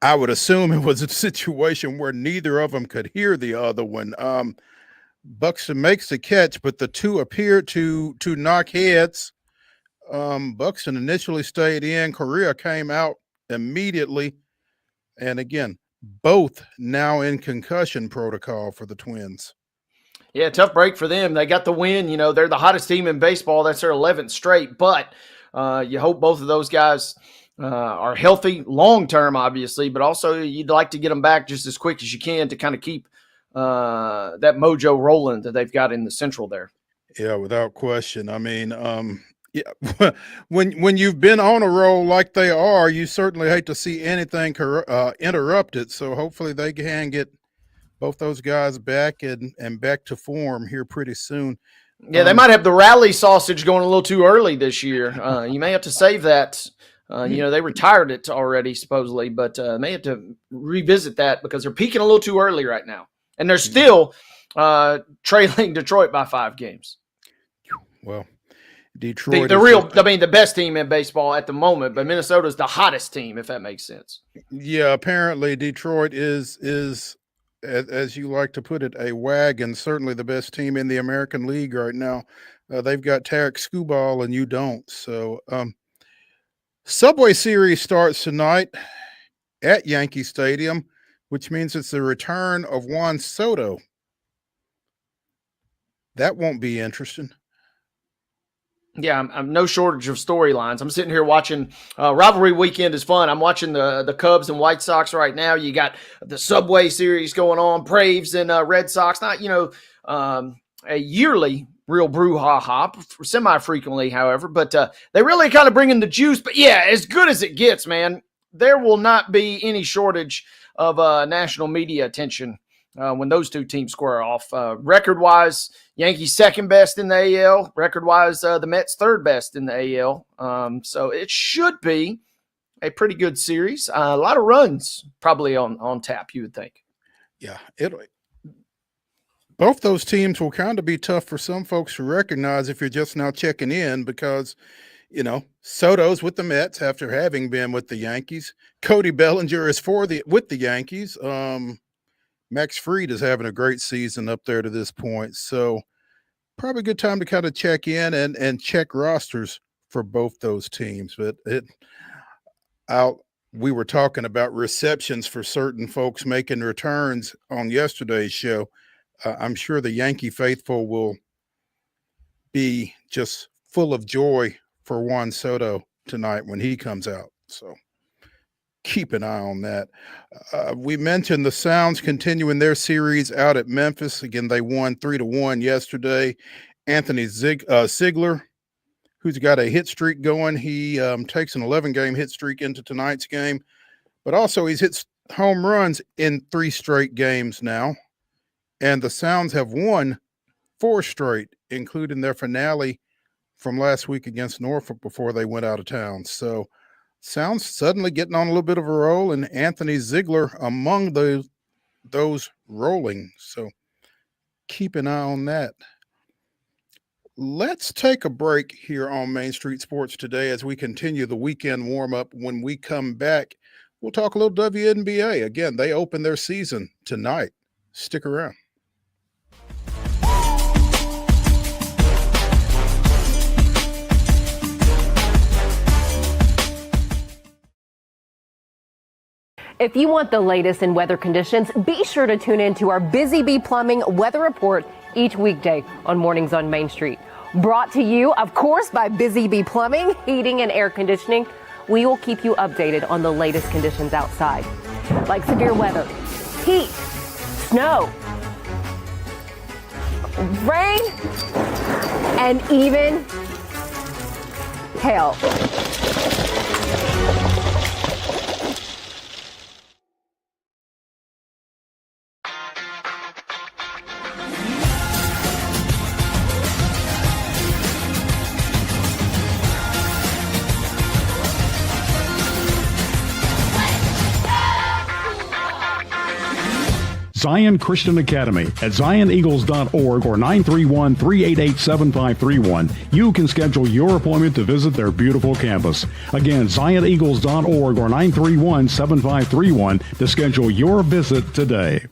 I would assume it was a situation where neither of them could hear the other one. Buxton makes the catch, but the two appeared to knock heads. Buxton initially stayed in. Correa came out immediately. And again, both now in concussion protocol for the Twins.
Yeah, tough break for them. They got the win. They're the hottest team in baseball. That's their 11th straight. But you hope both of those guys are healthy long-term, obviously, but also you'd like to get them back just as quick as you can to kind of keep that mojo rolling that they've got in the Central there.
Yeah, without question. I mean, when you've been on a roll like they are, you certainly hate to see anything interrupted. So hopefully they can get both those guys back and back to form here pretty soon.
Yeah, they might have the rally sausage going a little too early this year. You may have to save that. They retired it already, supposedly, but may have to revisit that because they're peaking a little too early right now. And they're still trailing Detroit by 5 games.
Well, Detroit
the best team in baseball at the moment, but Minnesota's the hottest team, if that makes sense.
Yeah, apparently Detroit is as you like to put it, a wagon, certainly the best team in the American League right now. They've got Tarek Skubal and you don't. So, Subway Series starts tonight at Yankee Stadium, which means it's the return of Juan Soto. That won't be interesting.
Yeah, I'm no shortage of storylines. I'm sitting here watching rivalry weekend is fun. I'm watching the Cubs and White Sox right now. You got the Subway Series going on, Braves and Red Sox. Not a yearly real brouhaha, semi-frequently, however. But they really kind of bring in the juice. But yeah, as good as it gets, man. There will not be any shortage of national media attention when those two teams square off. Record-wise, Yankees second best in the AL. Record-wise, the Mets third best in the AL. So it should be a pretty good series. A lot of runs probably on tap, you would think.
Yeah, both those teams will kind of be tough for some folks to recognize if you're just now checking in because, Soto's with the Mets after having been with the Yankees. Cody Bellinger is with the Yankees. Max Fried is having a great season up there to this point. So probably a good time to kind of check in and check rosters for both those teams. But we were talking about receptions for certain folks making returns on yesterday's show. I'm sure the Yankee faithful will be just full of joy for Juan Soto tonight when he comes out. So keep an eye on that. We mentioned the Sounds continuing their series out at Memphis. Again, they won 3-1 yesterday. Anthony Ziegler, who's got a hit streak going, he takes an 11-game hit streak into tonight's game, but also he's hit home runs in 3 straight games now. And the Sounds have won 4 straight, including their finale from last week against Norfolk before they went out of town. So Sounds suddenly getting on a little bit of a roll, and Anthony Ziegler among those rolling. So keep an eye on that. Let's take a break here on Main Street Sports today as we continue the weekend warm-up. When we come back, we'll talk a little WNBA. Again, they open their season tonight. Stick around.
If you want the latest in weather conditions, be sure to tune in to our Busy Bee Plumbing weather report each weekday on Mornings on Main Street. Brought to you, of course, by Busy Bee Plumbing, Heating and Air Conditioning. We will keep you updated on the latest conditions outside, like severe weather, heat, snow, rain, and even hail.
Zion Christian Academy at zioneagles.org or 931-388-7531. You can schedule your appointment to visit their beautiful campus. Again, zioneagles.org or 931-7531 to schedule your visit today.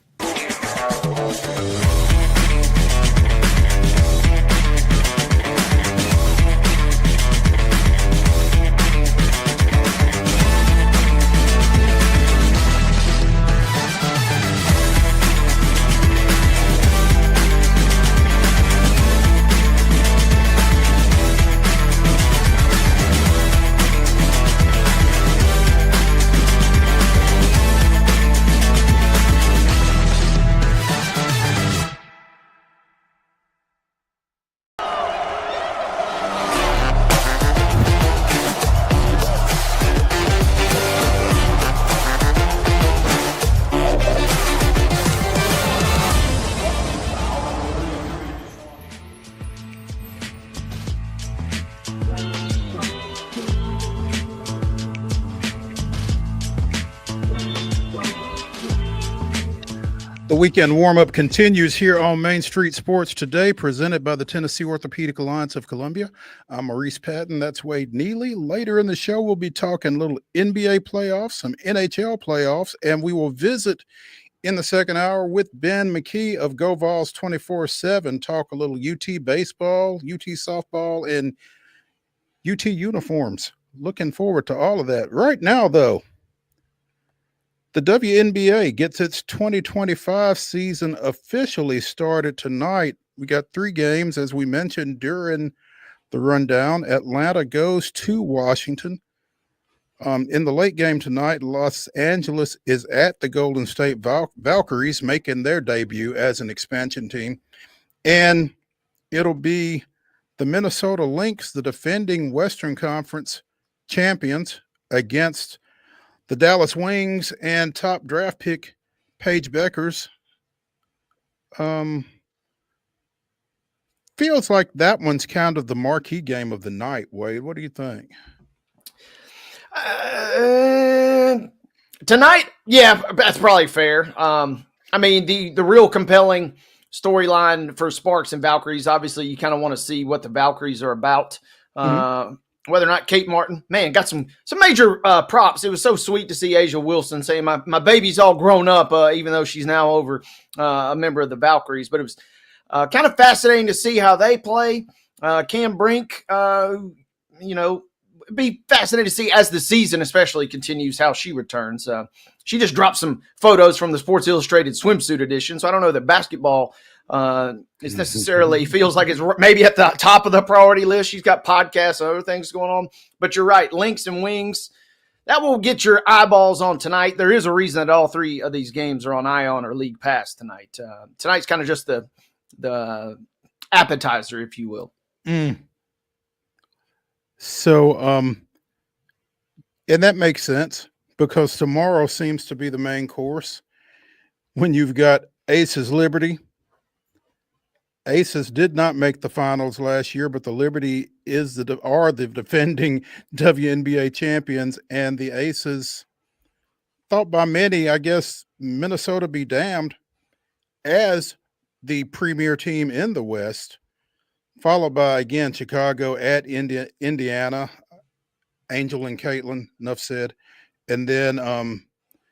The weekend warm-up continues here on Main Street Sports today, presented by the Tennessee Orthopedic Alliance of Columbia. I'm Maurice Patton. That's Wade Neely. Later in the show, we'll be talking a little NBA playoffs, some NHL playoffs, and we will visit in the second hour with Ben McKee of Go Vols 24/7, talk a little UT baseball, UT softball, and UT uniforms. Looking forward to all of that. Right now, though, the WNBA gets its 2025 season officially started tonight. We got 3 games, as we mentioned, during the rundown. Atlanta goes to Washington. In the late game tonight, Los Angeles is at the Golden State Valkyries, making their debut as an expansion team. And it'll be the Minnesota Lynx, the defending Western Conference champions, against the Dallas Wings and top draft pick Paige Beckers. Feels like that one's kind of the marquee game of the night, Wade. What do you think?
Tonight, yeah, that's probably fair. I mean, the real compelling storyline for Sparks and Valkyries, obviously you kind of want to see what the Valkyries are about. Whether or not Kate Martin, man, got some major props. It was so sweet to see Asia Wilson saying my baby's all grown up, even though she's now over a member of the Valkyries. But it was kind of fascinating to see how they play. Cam Brink, be fascinating to see as the season especially continues how she returns. She just dropped some photos from the Sports Illustrated swimsuit edition, so I don't know that basketball is necessarily feels like it's maybe at the top of the priority list. She's got podcasts and other things going on, but you're right. Lynx and Wings, that will get your eyeballs on tonight. There is a reason that all three of these games are on Ion or League Pass tonight. Tonight's kind of just the appetizer, if you will.
So, and that makes sense because tomorrow seems to be the main course when you've got Aces Liberty. Aces did not make the finals last year, but the Liberty are the defending WNBA champions, and the Aces, thought by many, I guess, Minnesota be damned, as the premier team in the West, followed by, again, Chicago at Indiana, Angel and Caitlin, enough said, and then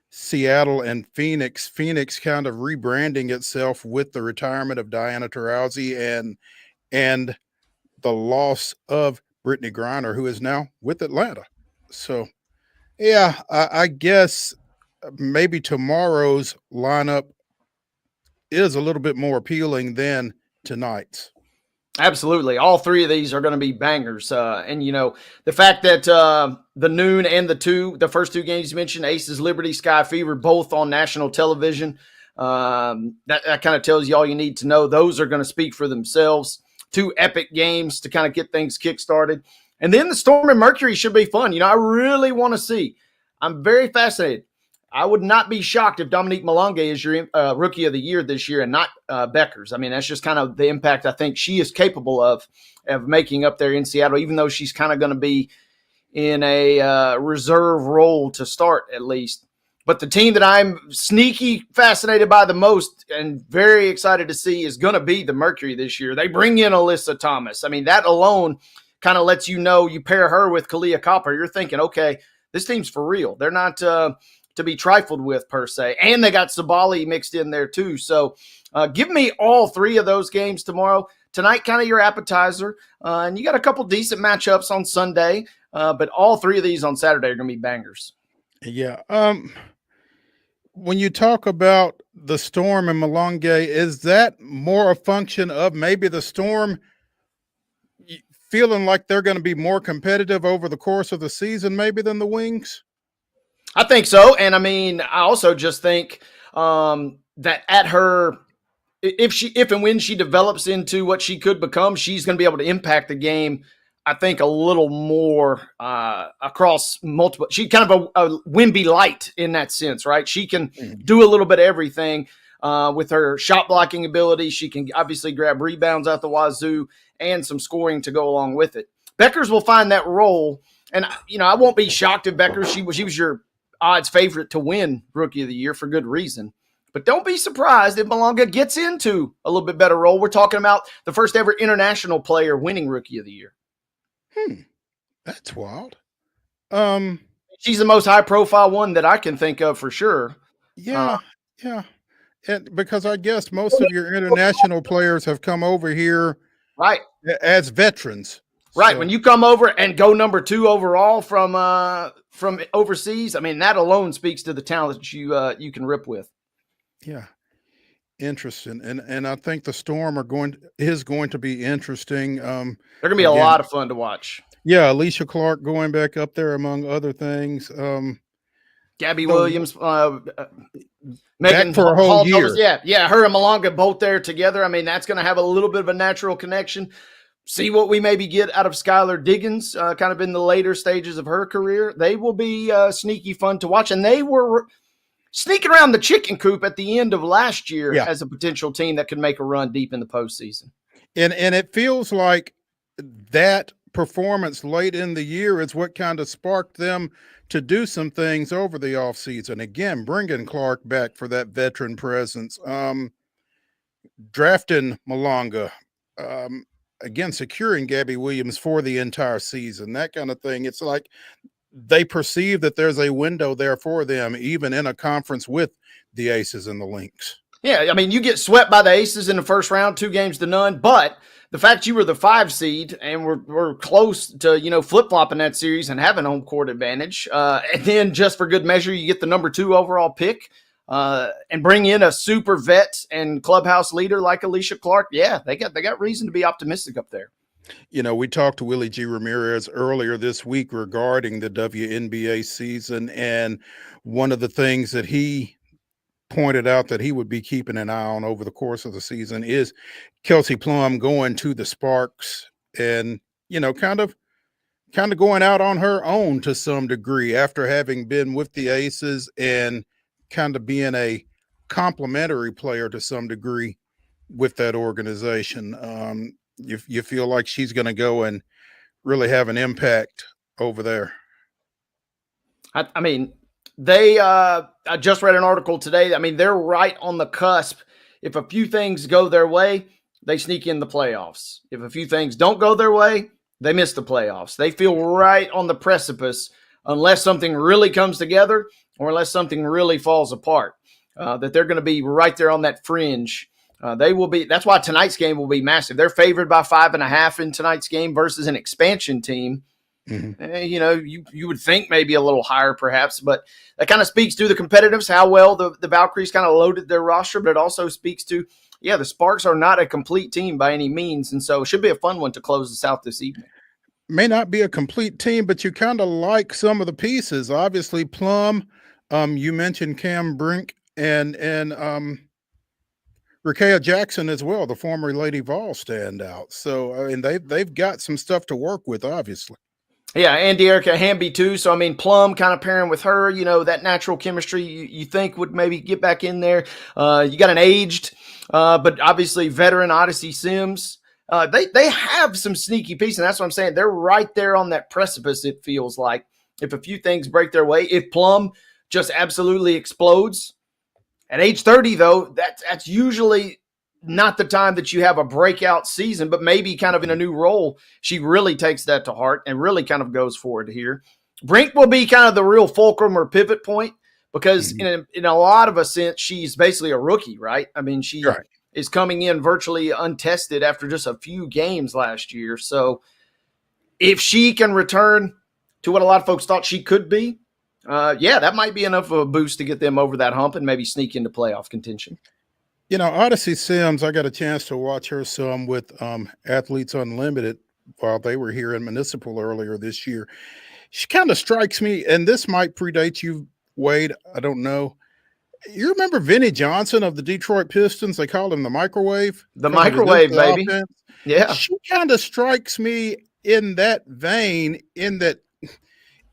Seattle and Phoenix. Phoenix kind of rebranding itself with the retirement of Diana Taurasi and the loss of Brittany Griner, who is now with Atlanta. So, yeah, I guess maybe tomorrow's lineup is a little bit more appealing than tonight's.
Absolutely. All three of these are going to be bangers. And, the fact that the noon and the first two games you mentioned, Aces, Liberty, Sky Fever, both on national television, that kind of tells you all you need to know. Those are going to speak for themselves. Two epic games to kind of get things kick-started. And then the Storm and Mercury should be fun. I really want to see. I'm very fascinated. I would not be shocked if Dominique Malonge is your Rookie of the Year this year and not Beckers. I mean, that's just kind of the impact I think she is capable of making up there in Seattle, even though she's kind of going to be in a reserve role to start at least. But the team that I'm sneaky fascinated by the most and very excited to see is going to be the Mercury this year. They bring in Alyssa Thomas. I mean, that alone kind of lets you know, you pair her with Kalia Copper, you're thinking, okay, this team's for real. They're not to be trifled with per se. And they got Sabali mixed in there too. So give me all three of those games tomorrow. Tonight, kind of your appetizer. And you got a couple decent matchups on Sunday. But all three of these on Saturday are going to be bangers.
Yeah. When you talk about the Storm and Malonge, is that more a function of maybe the Storm feeling like they're going to be more competitive over the course of the season maybe than the Wings?
I think so. And I mean, I also just think that at her, if and when she develops into what she could become, she's going to be able to impact the game, I think, a little more across multiple. She's kind of a Wemby light in that sense, right? She can do a little bit of everything with her shot blocking ability. She can obviously grab rebounds out the wazoo and some scoring to go along with it. Beckers will find that role. And, I won't be shocked if Beckers, she was your odds favorite to win Rookie of the Year for good reason. But don't be surprised if Malonge gets into a little bit better role. We're talking about the first ever international player winning Rookie of the Year.
That's wild.
She's the most high profile one that I can think of for sure.
Yeah. And because I guess most of your international players have come over here
right
as veterans.
Right.
So,
when you come over and go number 2 overall from overseas, I mean, that alone speaks to the talent that you can rip with.
Yeah. Interesting. And I think the Storm is going to be interesting.
They're going to be a
Again,
lot of fun to watch.
yeah, Alicia Clark going back up there among other things.
Gabby
So-
Williams,
Back for a whole
Hall
year.
Douglas, yeah, her and Malonga both there together. I mean, that's going to have a little bit of a natural connection. See what we maybe get out of Skylar Diggins, kind of in the later stages of her career. They will be sneaky fun to watch, and they were sneaking around the chicken coop at the end of last year as a potential team that could make a run deep in the postseason.
And it feels like that performance late in the year is what kind of sparked them to do some things over the offseason. Again, bringing Clark back for that veteran presence, drafting Malonga, again, securing Gabby Williams for the entire season, that kind of thing. It's like they perceive that there's a window there for them, even in a conference with the Aces and the Lynx.
Yeah, I mean, you get swept by the Aces in the first round, 2-0, but the fact you were the 5 seed and we're close to, flip-flopping that series and having home court advantage, and then just for good measure, you get the number 2 overall pick and bring in a super vet and clubhouse leader like Alicia Clark. Yeah, they got reason to be optimistic up there.
We talked to Willie G. Ramirez earlier this week regarding the WNBA season, and one of the things that he pointed out that he would be keeping an eye on over the course of the season is Kelsey Plum going to the Sparks and, kind of going out on her own to some degree after having been with the Aces and kind of being a complementary player to some degree with that organization. You feel like she's going to go and really have an impact over there?
I mean, they I just read an article today. I mean, they're right on the cusp. If a few things go their way, they sneak in the playoffs. If a few things don't go their way, they miss the playoffs. They feel right on the precipice unless something really comes together or unless something really falls apart, that they're going to be right there on that fringe. They will be. That's why tonight's game will be massive. They're favored by 5.5 in tonight's game versus an expansion team. Mm-hmm. You would think maybe a little higher perhaps, but that kind of speaks to the competitiveness, how well the Valkyries kind of loaded their roster, but it also speaks to, the Sparks are not a complete team by any means. And so it should be a fun one to close this out this evening.
May not be a complete team, but you kind of like some of the pieces. Obviously, Plum, you mentioned Cam Brink and Rakea Jackson as well, the former Lady Vol standout. So, I mean, they've got some stuff to work with, obviously.
Yeah, and De'Erica Hamby too. So, I mean, Plum kind of pairing with her, that natural chemistry you think would maybe get back in there. You got an aged, but obviously veteran Odyssey Sims. They have some sneaky pieces, and that's what I'm saying. They're right there on that precipice, it feels like. If a few things break their way, if Plum just absolutely explodes. At age 30, though, that's usually not the time that you have a breakout season, but maybe kind of in a new role, she really takes that to heart and really kind of goes forward here. Brink will be kind of the real fulcrum or pivot point because in a lot of a sense, she's basically a rookie, right? I mean, she is coming in virtually untested after just a few games last year. So if she can return to what a lot of folks thought she could be, that might be enough of a boost to get them over that hump and maybe sneak into playoff contention.
Odyssey Sims, I got a chance to watch her some with Athletes Unlimited while they were here in Municipal earlier this year. She kind of strikes me, and this might predate you, Wade, I don't know. You remember Vinnie Johnson of the Detroit Pistons? They called him the microwave.
The microwave, baby.
Offense.
Yeah.
She kind of strikes me in that vein, in that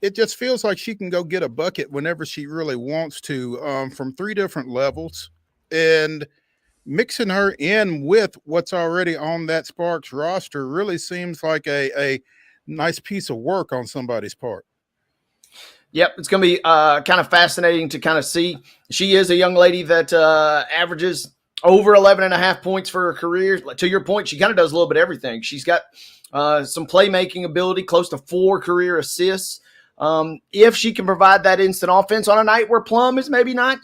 it just feels like she can go get a bucket whenever she really wants to, from 3 different levels. And mixing her in with what's already on that Sparks roster really seems like a nice piece of work on somebody's part.
Yep, it's going to be kind of fascinating to kind of see. She is a young lady that averages over 11.5 points for her career. To your point, she kind of does a little bit of everything. She's got some playmaking ability, close to 4 career assists. If she can provide that instant offense on a night where Plum is maybe not,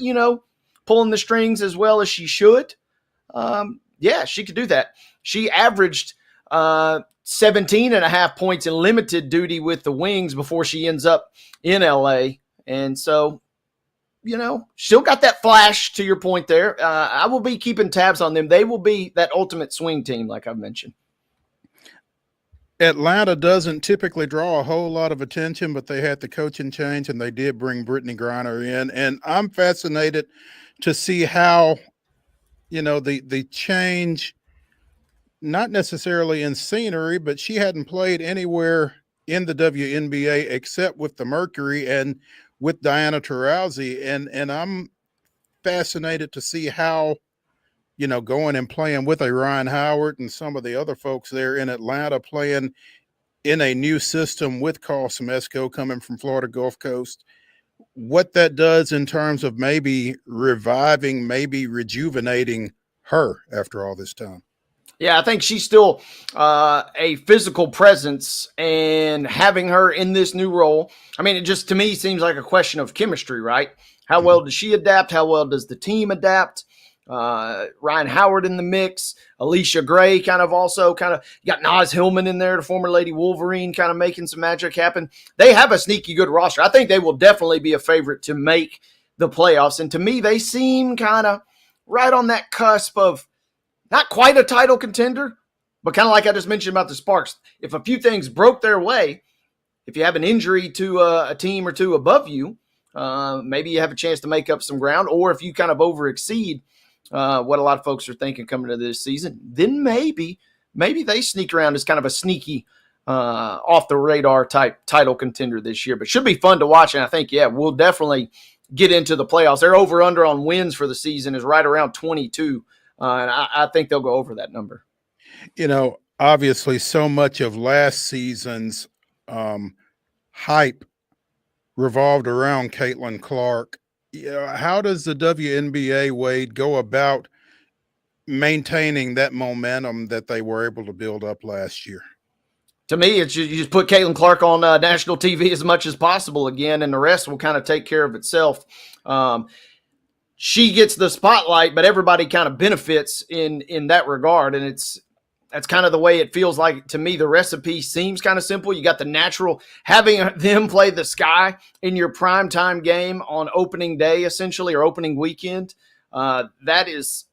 pulling the strings as well as she should, she could do that. She averaged 17.5 points in limited duty with the Wings before she ends up in LA. And so still got that flash to your point there. I will be keeping tabs on them. They will be that ultimate swing team, like I've mentioned.
Atlanta doesn't typically draw a whole lot of attention, but they had the coaching change and they did bring Brittany Griner in. And I'm fascinated to see how, the change, not necessarily in scenery, but she hadn't played anywhere in the WNBA except with the Mercury and with Diana Taurasi. And I'm fascinated to see how, going and playing with a Ryan Howard and some of the other folks there in Atlanta, playing in a new system with Carl Semesco coming from Florida Gulf Coast, what that does in terms of maybe reviving, maybe rejuvenating her after all this time.
Yeah, I think she's still a physical presence, and having her in this new role, I mean, it just to me seems like a question of chemistry, right? How well does she adapt? How well does the team adapt? Ryan Howard in the mix, Alicia Gray you got Naz Hillman in there, the former Lady Wolverine, kind of making some magic happen. They have a sneaky good roster. I think they will definitely be a favorite to make the playoffs. And to me, they seem kind of right on that cusp of not quite a title contender, but kind of like I just mentioned about the Sparks. If a few things broke their way, if you have an injury to a team or two above you, maybe you have a chance to make up some ground. Or if you kind of overexceed what a lot of folks are thinking coming into this season, then maybe they sneak around as kind of a sneaky off the radar type title contender this year. But should be fun to watch. And I think, we'll definitely get into the playoffs. Their over under on wins for the season is right around 22. And I think they'll go over that number.
Obviously so much of last season's hype revolved around Caitlin Clark. How does the WNBA, Wade, go about maintaining that momentum that they were able to build up last year?
To me, it's you just put Caitlin Clark on national TV as much as possible again, and the rest will kind of take care of itself. She gets the spotlight, but everybody kind of benefits in that regard, and that's kind of the way it feels like to me. The recipe seems kind of simple. You got the natural, having them play the Sky in your primetime game on opening day, essentially, or opening weekend. That is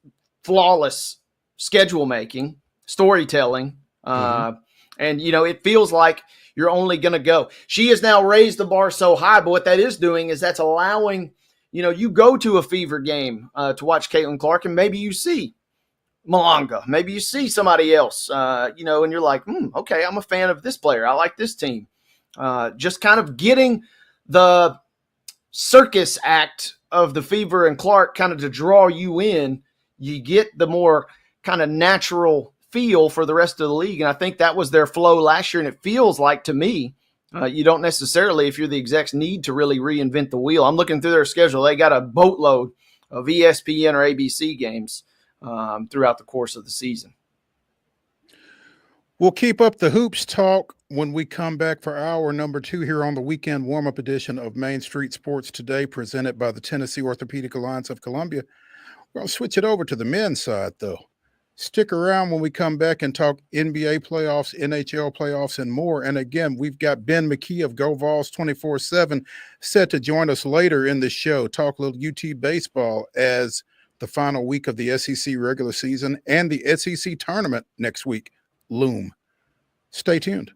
flawless schedule making, storytelling. And, it feels like you're only going to go. She has now raised the bar so high, but what that is doing is that's allowing, you go to a Fever game to watch Caitlin Clark, and maybe you see Malanga. Maybe you see somebody else, and you're like, okay, I'm a fan of this player. I like this team. Just kind of getting the circus act of the Fever and Clark kind of to draw you in. You get the more kind of natural feel for the rest of the league. And I think that was their flow last year. And it feels like to me, you don't necessarily, if you're the execs, need to really reinvent the wheel. I'm looking through their schedule. They got a boatload of ESPN or ABC games throughout the course of the season.
We'll keep up the hoops talk when we come back for hour number 2 here on the weekend warm-up edition of Main Street Sports Today, presented by the Tennessee Orthopedic Alliance of Columbia. We're going to switch it over to the men's side, though. Stick around when we come back and talk NBA playoffs, NHL playoffs, and more. And again, we've got Ben McKee of Go Vols 24/7 set to join us later in the show. Talk a little UT baseball as the final week of the SEC regular season and the SEC tournament next week loom. Stay tuned.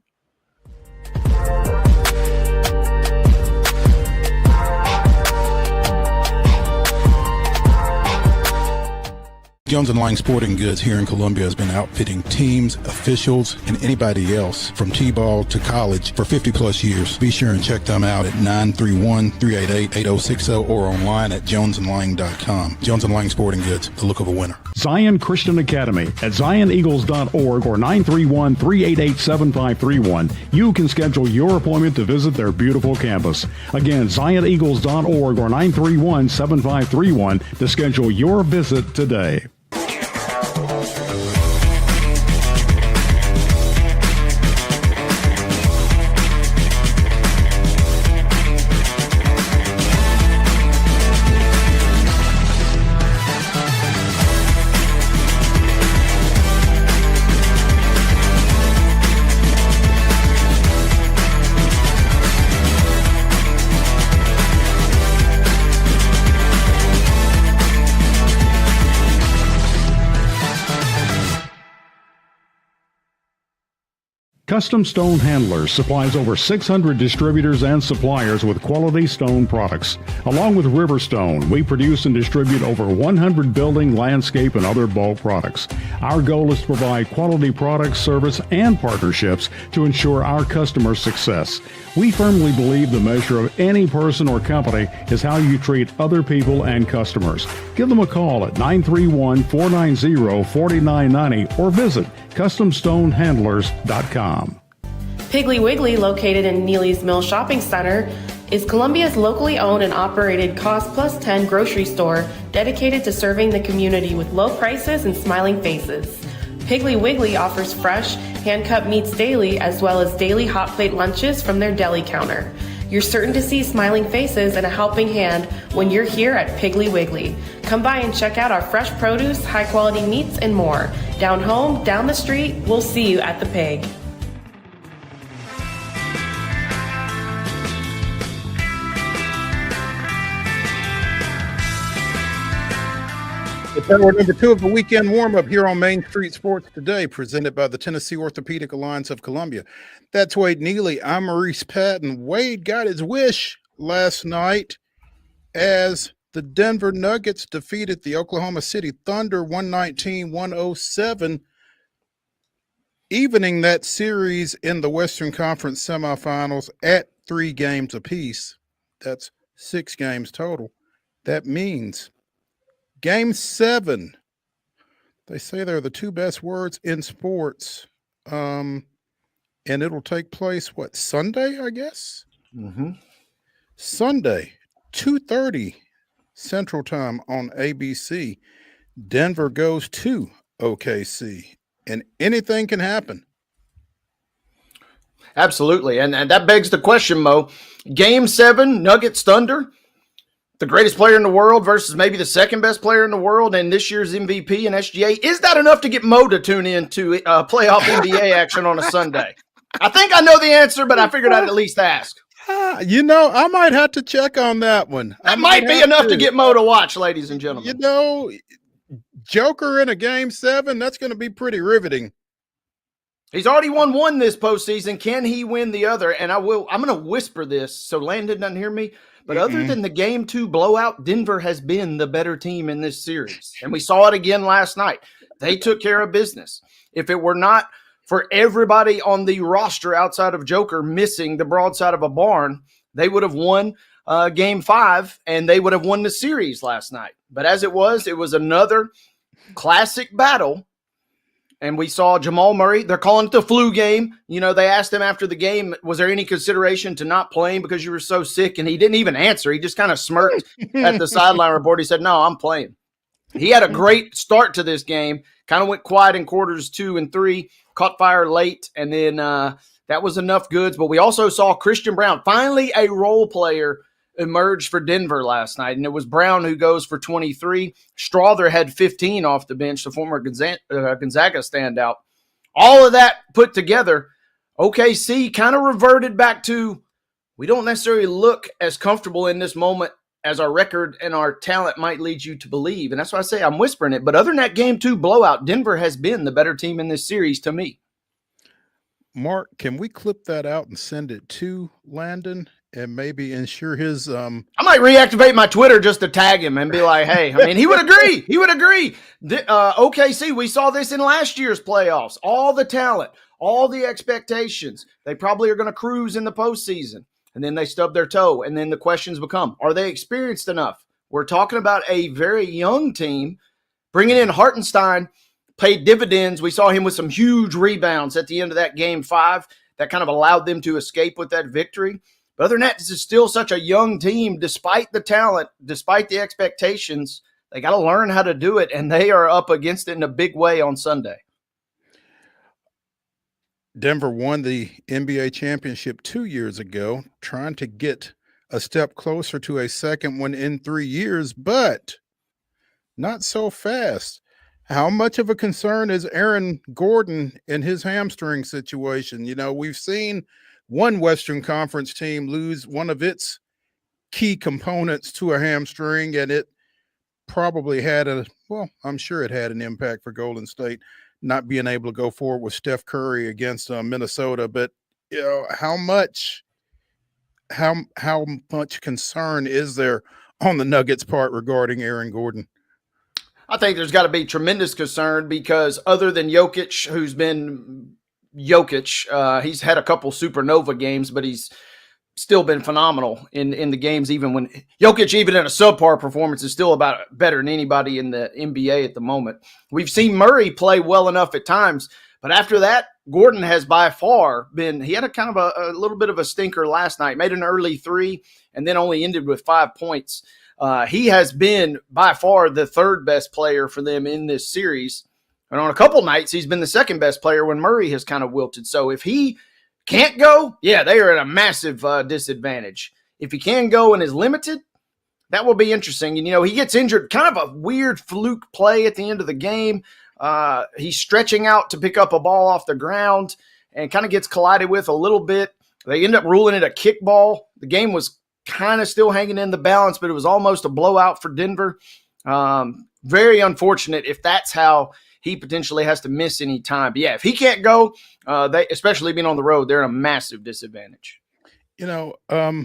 Jones & Lang Sporting Goods here in Columbia has been outfitting teams, officials, and anybody else from T-ball to college for 50-plus years. Be sure and check them out at 931-388-8060 or online at jonesandlang.com. Jones & Lang Sporting Goods, the look of a winner.
Zion Christian Academy at zioneagles.org or 931-388-7531. You can schedule your appointment to visit their beautiful campus. Again, zioneagles.org or 931-7531 to schedule your visit today. Custom Stone Handlers supplies over 600 distributors and suppliers with quality stone products. Along with Riverstone, we produce and distribute over 100 building, landscape, and other bulk products. Our goal is to provide quality products, service, and partnerships to ensure our customers' success. We firmly believe the measure of any person or company is how you treat other people and customers. Give them a call at 931-490-4990 or visit CustomStoneHandlers.com.
Piggly Wiggly, located in Neely's Mill Shopping Center, is Columbia's locally owned and operated Cost Plus 10 grocery store dedicated to serving the community with low prices and smiling faces. Piggly Wiggly offers fresh, hand-cut meats daily as well as daily hot plate lunches from their deli counter. You're certain to see smiling faces and a helping hand when you're here at Piggly Wiggly. Come by and check out our fresh produce, high-quality meats, and more. Down home, down the street, we'll see you at the Pig.
It's hour number 2 of the weekend warm-up here on Main Street Sports Today, presented by the Tennessee Orthopedic Alliance of Columbia. That's Wade Neely. I'm Maurice Patton. Wade got his wish last night as the Denver Nuggets defeated the Oklahoma City Thunder 119-107, evening that series in the Western Conference semifinals at 3 games apiece. That's 6 games total. That means Game 7, they say they're the 2 best words in sports, and it'll take place, Sunday, I guess?
Mm-hmm.
Sunday, 2:30 Central Time on ABC. Denver goes to OKC, and anything can happen.
Absolutely, and that begs the question, Mo. Game 7, Nuggets Thunder, the greatest player in the world versus maybe the second best player in the world and this year's MVP and SGA. Is that enough to get Mo to tune in to playoff NBA action on a Sunday? I think I know the answer, but I figured I'd at least ask.
I might have to check on that one.
That might be enough to get Mo to watch, ladies and gentlemen.
Joker in a Game 7, that's going to be pretty riveting.
He's already won one this postseason. Can he win the other? And I'm going to whisper this so Landon doesn't hear me. But other than the Game 2 blowout, Denver has been the better team in this series. And we saw it again last night. They took care of business. If it were not for everybody on the roster outside of Joker missing the broadside of a barn, they would have won Game 5, and they would have won the series last night. But as it was another classic battle. And we saw Jamal Murray. They're calling it the flu game. They asked him after the game, was there any consideration to not playing because you were so sick? And he didn't even answer. He just kind of smirked at the sideline report. He said, no, I'm playing. He had a great start to this game. Kind of went quiet in quarters 2 and 3, caught fire late, and then that was enough goods. But we also saw Christian Brown, finally a role player, emerged for Denver last night, and it was Brown who goes for 23. Strother had 15 off the bench, the former Gonzaga standout. All of that put together, OKC kind of reverted back to, we don't necessarily look as comfortable in this moment as our record and our talent might lead you to believe. And that's why I say I'm whispering it. But other than that Game 2 blowout, Denver has been the better team in this series to me.
Mark, can we clip that out and send it to Landon and maybe ensure his
I might reactivate my Twitter just to tag him and be like, hey, he would agree. He would agree. OKC, we saw this in last year's playoffs. All the talent, all the expectations. They probably are going to cruise in the postseason. And then they stub their toe. And then the questions become, are they experienced enough? We're talking about a very young team. Bringing in Hartenstein paid dividends. We saw him with some huge rebounds at the end of that Game 5 that kind of allowed them to escape with that victory. But other than that, this is still such a young team, despite the talent, despite the expectations. They got to learn how to do it, and they are up against it in a big way on Sunday.
Denver won the NBA championship 2 years ago, trying to get a step closer to a second one in 3 years, but not so fast. How much of a concern is Aaron Gordon in his hamstring situation? We've seen one Western Conference team lose one of its key components to a hamstring, and it probably had I'm sure it had an impact for Golden State. not being able to go forward with Steph Curry against Minnesota. But how much concern is there on the Nuggets' part regarding Aaron Gordon?
I think there's got to be tremendous concern because other than Jokic, who's been Jokic, he's had a couple supernova games, but he's still been phenomenal in the games. Even when Jokic, even in a subpar performance, is still about better than anybody in the NBA at the moment. We've seen Murray play well enough at times, but after that, Gordon has by far been. He had a kind of a little bit of a stinker last night. Made an early three and then only ended with 5 points. He has been by far the third best player for them in this series. And on a couple nights, he's been the second best player when Murray has kind of wilted. So if he can't go, yeah, they are at a massive disadvantage. If he can go and is limited, that will be interesting. And, he gets injured, kind of a weird fluke play at the end of the game. He's stretching out to pick up a ball off the ground and kind of gets collided with a little bit. They end up ruling it a kickball. The game was kind of still hanging in the balance, but it was almost a blowout for Denver. Very unfortunate if that's how he potentially has to miss any time. But yeah, if he can't go, they, especially being on the road, they're in a massive disadvantage.
It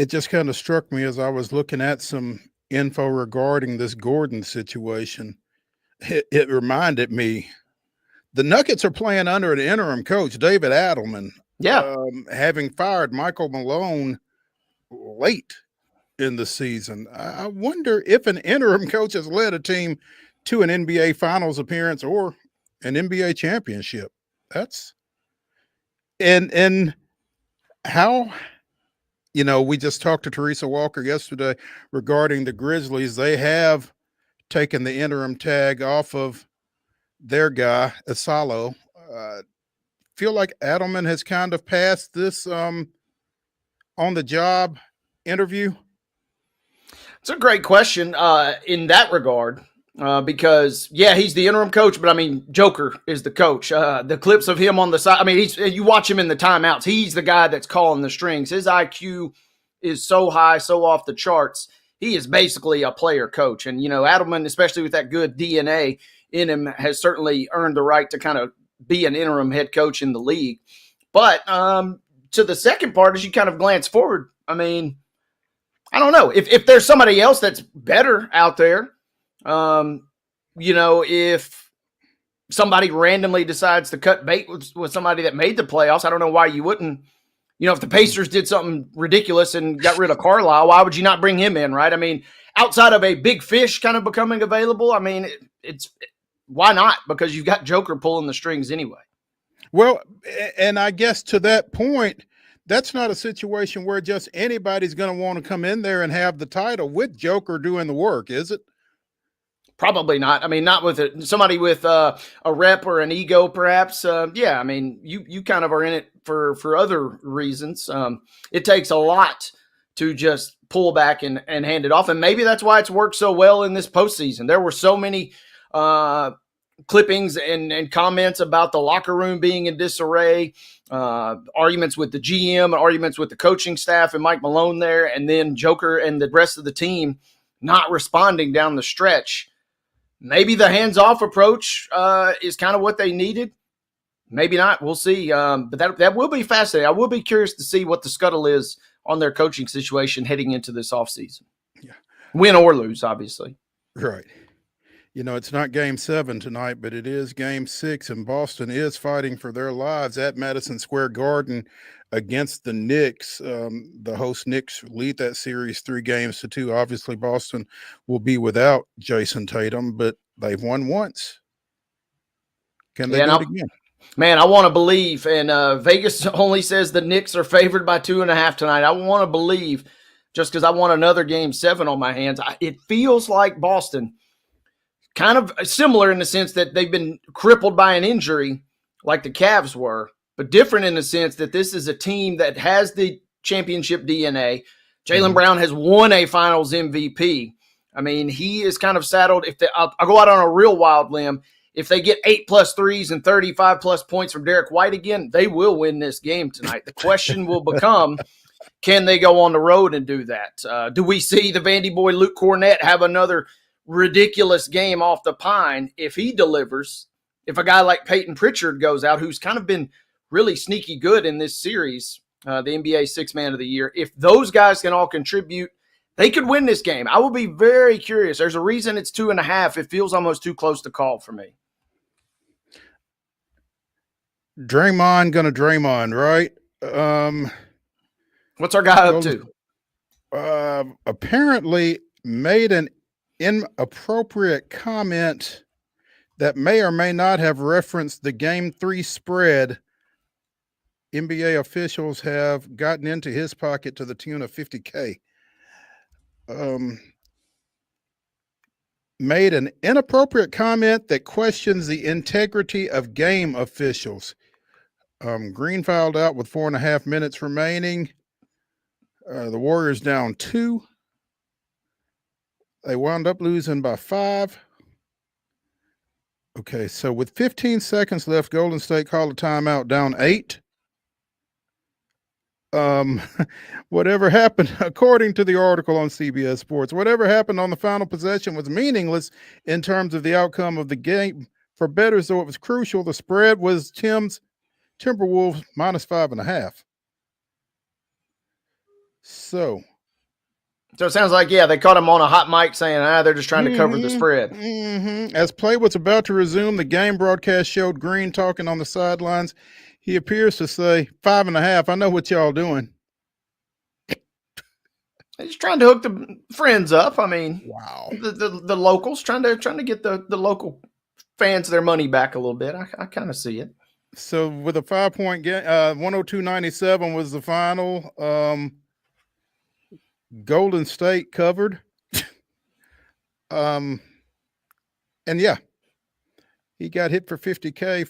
just kind of struck me as I was looking at some info regarding this Gordon situation. It reminded me the Nuggets are playing under an interim coach, David Adelman.
Yeah.
Having fired Michael Malone late in the season. I wonder if an interim coach has led a team to an NBA Finals appearance or an NBA championship. That's and how, we just talked to Teresa Walker yesterday regarding the Grizzlies. They have taken the interim tag off of their guy, Asalo. Feel like Adelman has kind of passed this on the job interview?
It's a great question in that regard. Because he's the interim coach, but I mean, Joker is the coach. The clips of him on the side, I mean, you watch him in the timeouts. He's the guy that's calling the strings. His IQ is so high, so off the charts. He is basically a player coach. And, Adelman, especially with that good DNA in him, has certainly earned the right to kind of be an interim head coach in the league. But to the second part, as you kind of glance forward, I mean, I don't know. If there's somebody else that's better out there, if somebody randomly decides to cut bait with somebody that made the playoffs, I don't know why you wouldn't. If the Pacers did something ridiculous and got rid of Carlisle, why would you not bring him in, right? I mean, outside of a big fish kind of becoming available, I mean, it's why not? Because you've got Joker pulling the strings anyway.
Well, and I guess to that point, that's not a situation where just anybody's going to want to come in there and have the title with Joker doing the work, is it?
Probably not. I mean, not with somebody with a rep or an ego, perhaps. I mean, you kind of are in it for other reasons. It takes a lot to just pull back and hand it off. And maybe that's why it's worked so well in this postseason. There were so many clippings and comments about the locker room being in disarray, arguments with the GM, arguments with the coaching staff and Mike Malone there, and then Joker and the rest of the team not responding down the stretch. Maybe the hands-off approach is kind of what they needed. Maybe not. We'll see. But that will be fascinating. I will be curious to see what the scuttle is on their coaching situation heading into this offseason.
Yeah.
Win or lose, obviously.
Right. It's not Game 7 tonight, but it is Game 6, and Boston is fighting for their lives at Madison Square Garden against the Knicks. The host Knicks lead that series 3-2. Obviously, Boston will be without Jason Tatum, but they've won once. Can they do it again?
Man, I want to believe, and Vegas only says the Knicks are favored by 2.5 tonight. I want to believe just because I want another Game 7 on my hands. It feels like Boston, kind of similar in the sense that they've been crippled by an injury like the Cavs were, but different in the sense that this is a team that has the championship DNA. Jaylen Brown has won a Finals MVP. I mean, he is kind of saddled. I'll go out on a real wild limb. If they get 8+ threes and 35+ points from Derek White again, they will win this game tonight. The question will become, can they go on the road and do that? Do we see the Vandy boy Luke Cornett have another ridiculous game off the pine if he delivers. If a guy like Peyton Pritchard goes out, who's kind of been really sneaky good in this series, the NBA Sixth Man of the Year, if those guys can all contribute, they could win this game. I will be very curious. There's a reason it's 2.5. It feels almost too close to call for me.
Draymond gonna Draymond, right?
What's our guy up to?
Apparently made an inappropriate comment that may or may not have referenced the Game 3 spread. NBA officials have gotten into his pocket to the tune of $50K. Made an inappropriate comment that questions the integrity of game officials. Green fouled out with 4.5 minutes remaining. The Warriors down 2. They wound up losing by 5. Okay, so with 15 seconds left, Golden State called a timeout, down 8. Whatever happened, according to the article on CBS Sports, whatever happened on the final possession was meaningless in terms of the outcome of the game. For bettors, though it was crucial, the spread was Timberwolves -5.5. So
it sounds like, yeah, they caught him on a hot mic saying, they're just trying to cover the spread.
As play was about to resume, the game broadcast showed Green talking on the sidelines. He appears to say 5.5. I know what y'all doing.
He's trying to hook the friends up. I mean,
wow,
the locals trying to get the local fans their money back a little bit. I kind of see it.
So with a 5-point game, 102-97 was the final. Golden State covered. And yeah, he got hit for $50K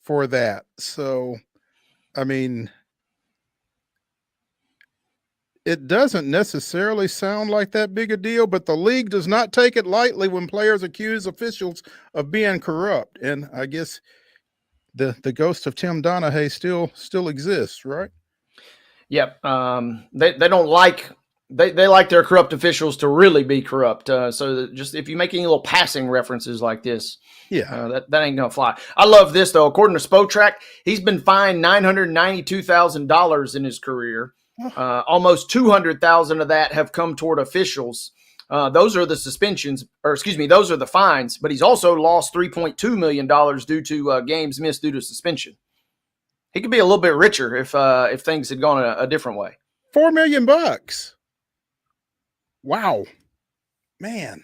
for that. So, I mean, it doesn't necessarily sound like that big a deal, but the league does not take it lightly when players accuse officials of being corrupt. And I guess the ghost of Tim Donaghy still exists, right?
Yep. They don't like they like their corrupt officials to really be corrupt. So just if you make any little passing references like this,
yeah,
that ain't gonna fly. I love this though. According to Spotrac, he's been fined $992,000 in his career. Almost 200,000 of that have come toward officials. Those are the suspensions, or excuse me, those are the fines. But he's also lost $3.2 million due to games missed due to suspension. He could be a little bit richer if things had gone a different way.
$4 million. Wow, man.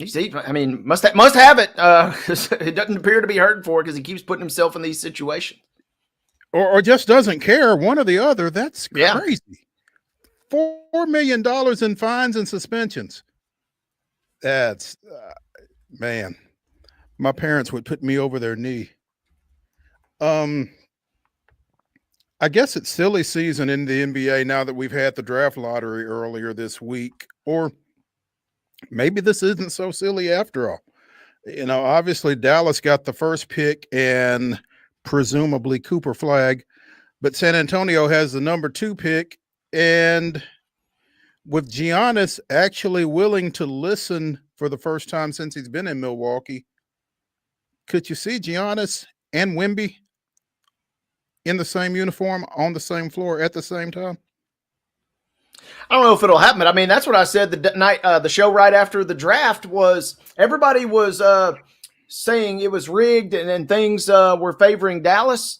I mean, must have it. It doesn't appear to be hurting for it because he keeps putting himself in these situations.
Or just doesn't care, one or the other. That's crazy. $4 million in fines and suspensions. That's, man, my parents would put me over their knee. I guess it's silly season in the NBA now that we've had the draft lottery earlier this week. Or maybe this isn't so silly after all. You know, obviously Dallas got the first pick and presumably Cooper Flag, but San Antonio has the number 2 pick. And with Giannis actually willing to listen for the first time since he's been in Milwaukee, could you see Giannis and Wemby in the same uniform on the same floor at the same time?
I don't know if it'll happen, but I mean, that's what I said the night, the show right after the draft was everybody was saying it was rigged and things were favoring Dallas.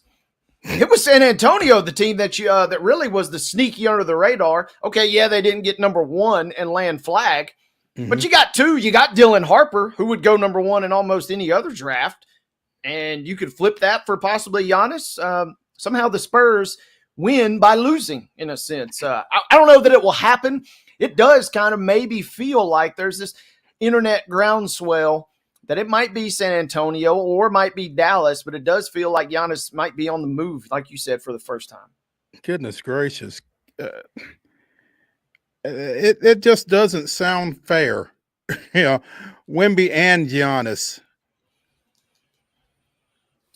It was San Antonio, the team that that really was the sneaky under the radar. Okay, yeah, they didn't get number 1 and land Flag, but you got 2. You got Dylan Harper, who would go number 1 in almost any other draft, and you could flip that for possibly Giannis. Somehow the Spurs win by losing, in a sense. I don't know that it will happen. It does kind of maybe feel like there's this internet groundswell that it might be San Antonio or might be Dallas, but it does feel like Giannis might be on the move, like you said, for the first time.
Goodness gracious. It just doesn't sound fair. You know, Wemby and Giannis.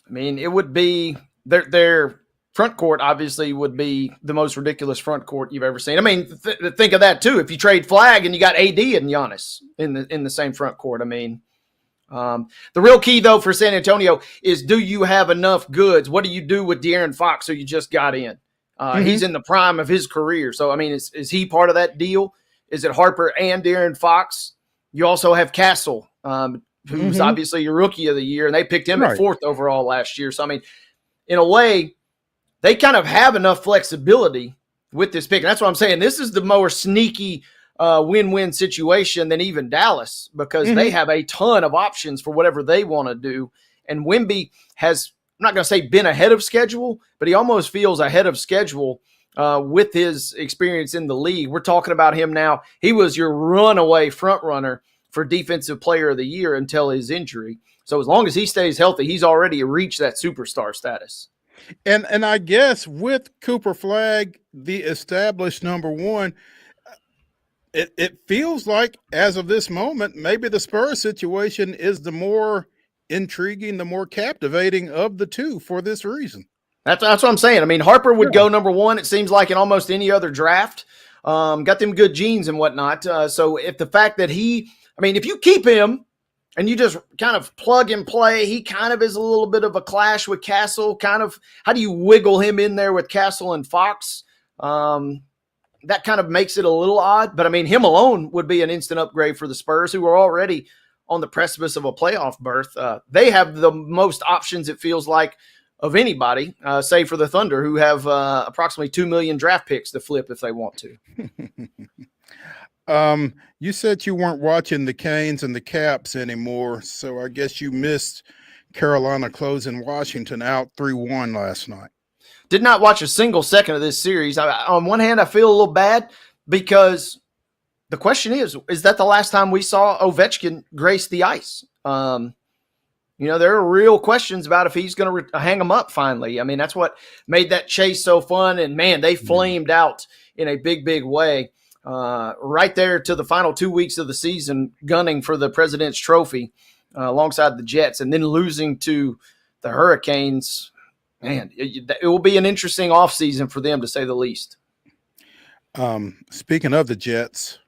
I mean, it would be they're front court obviously would be the most ridiculous front court you've ever seen. I mean, think of that too. If you trade Flag and you got AD and Giannis in the same front court, I mean, the real key though for San Antonio is, do you have enough goods? What do you do with De'Aaron Fox, who you just got in? He's in the prime of his career. So, I mean, is he part of that deal? Is it Harper and De'Aaron Fox? You also have Castle, who's obviously your rookie of the year, and they picked him at 4th overall last year. So, I mean, in a way, they kind of have enough flexibility with this pick. And that's what I'm saying. This is the more sneaky win-win situation than even Dallas, because they have a ton of options for whatever they want to do. And Wemby has, I'm not going to say been ahead of schedule, but he almost feels ahead of schedule with his experience in the league. We're talking about him now. He was your runaway front runner for Defensive Player of the Year until his injury. So as long as he stays healthy, he's already reached that superstar status.
And I guess with Cooper Flag, the established number one, it feels like as of this moment, maybe the Spurs situation is the more intriguing, the more captivating of the two for this reason.
That's what I'm saying. I mean, Harper would go number one, it seems like, in almost any other draft. Got them good genes and whatnot. So if the fact that if you keep him and you just kind of plug and play, he kind of is a little bit of a clash with Castle. Kind of, how do you wiggle him in there with Castle and Fox? That kind of makes it a little odd. But, I mean, him alone would be an instant upgrade for the Spurs, who are already on the precipice of a playoff berth. They have the most options, it feels like, of anybody, save for the Thunder, who have approximately 2 million draft picks to flip if they want to.
You said you weren't watching the Canes and the Caps anymore, so I guess you missed Carolina closing Washington out 3-1 last night.
Did not watch a single second of this series. On one hand, I feel a little bad because the question is that the last time we saw Ovechkin grace the ice? There are real questions about if he's going to hang him up finally. I mean, that's what made that chase so fun. And, man, they flamed out in a big, big way right there to the final 2 weeks of the season, gunning for the President's Trophy alongside the Jets, and then losing to the Hurricanes. Man, it will be an interesting offseason for them, to say the least.
Speaking of the Jets,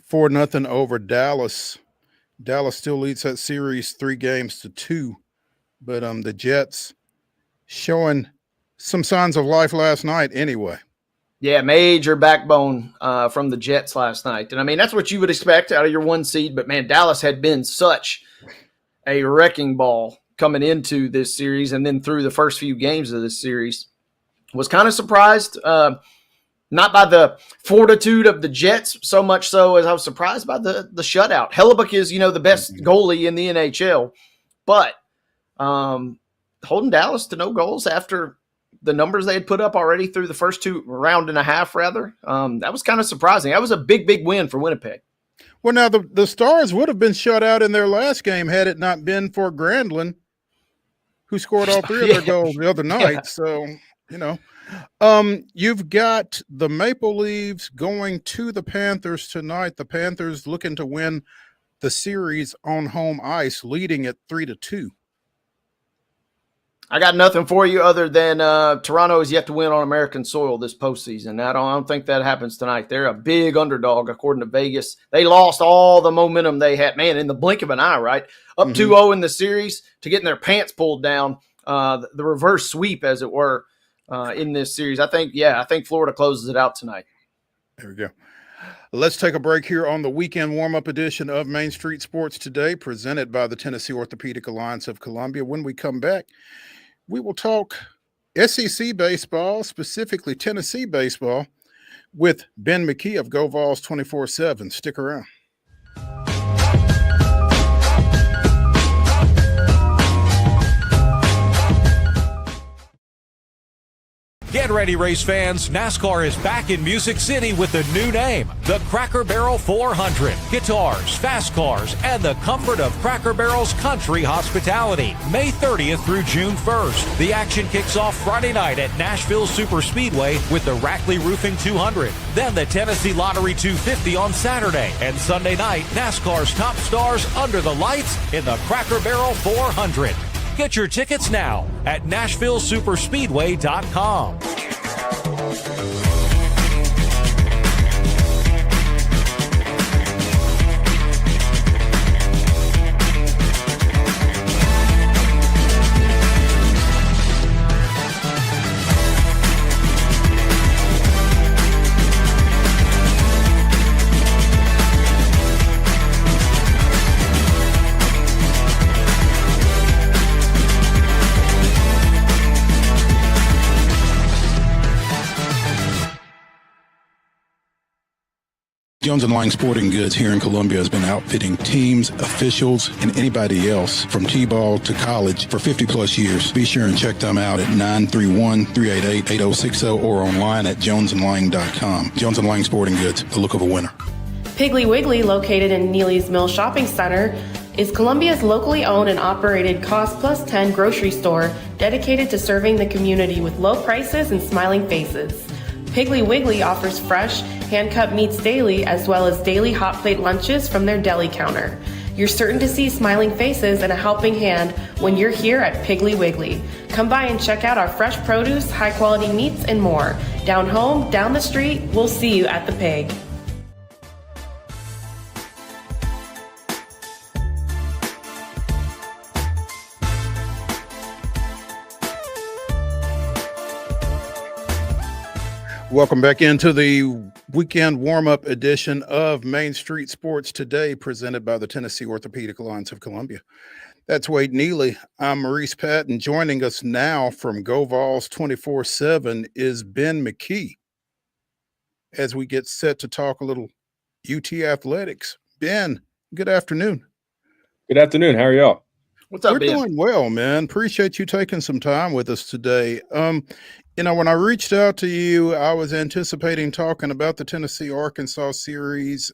4-0 over Dallas. Dallas still leads that series 3-2, but the Jets showing some signs of life last night anyway.
Yeah, major backbone from the Jets last night. And, I mean, that's what you would expect out of your 1 seed. But, man, Dallas had been such a wrecking ball coming into this series, and then through the first few games of this series. Was kind of surprised, not by the fortitude of the Jets so much so as I was surprised by the shutout. Hellebuck is, the best goalie in the NHL. But holding Dallas to no goals after the numbers they had put up already through the first round and a half, rather. That was kind of surprising. That was a big, big win for Winnipeg.
Well, now the Stars would have been shut out in their last game had it not been for Grandlin, who scored all 3 of their goals the other night. Yeah. So, you've got the Maple Leafs going to the Panthers tonight. The Panthers looking to win the series on home ice, leading at 3-2.
I got nothing for you other than Toronto has yet to win on American soil this postseason. I don't think that happens tonight. They're a big underdog, according to Vegas. They lost all the momentum they had, man, in the blink of an eye, right? Up 2-0 in the series to getting their pants pulled down, the reverse sweep, as it were, in this series. I think Florida closes it out tonight.
There we go. Let's take a break here on the weekend warm-up edition of Main Street Sports Today, presented by the Tennessee Orthopedic Alliance of Columbia. When we come back, we will talk SEC baseball, specifically Tennessee baseball, with Ben McKee of Go Vols 24/7. Stick around.
Get ready, race fans. NASCAR is back in Music City with a new name, the Cracker Barrel 400. Guitars, fast cars, and the comfort of Cracker Barrel's country hospitality. May 30th through June 1st. The action kicks off Friday night at Nashville Super Speedway with the Rackley Roofing 200. Then the Tennessee Lottery 250 on Saturday. And Sunday night, NASCAR's top stars under the lights in the Cracker Barrel 400. Get your tickets now at NashvilleSuperspeedway.com.
Jones & Lang Sporting Goods here in Columbia has been outfitting teams, officials, and anybody else from T-ball to college for 50-plus years. Be sure and check them out at 931-388-8060 or online at jonesandlang.com. Jones & Lang Sporting Goods, the look of a winner.
Piggly Wiggly, located in Neely's Mill Shopping Center, is Columbia's locally owned and operated Cost Plus 10 grocery store dedicated to serving the community with low prices and smiling faces. Piggly Wiggly offers fresh, hand-cut meats daily, as well as daily hot plate lunches from their deli counter. You're certain to see smiling faces and a helping hand when you're here at Piggly Wiggly. Come by and check out our fresh produce, high-quality meats, and more. Down home, down the street, we'll see you at the Pig.
Welcome back into the weekend warm-up edition of Main Street Sports Today, presented by the Tennessee Orthopedic Alliance of Columbia. That's Wade Neely. I'm Maurice Patton. Joining us now from GoVols 24/7 is Ben McKee as we get set to talk a little UT athletics. Ben, good afternoon.
Good afternoon. How are y'all?
What's up,
We're
Ben?
doing well, man. Appreciate you taking some time with us today. When I reached out to you, I was anticipating talking about the Tennessee-Arkansas series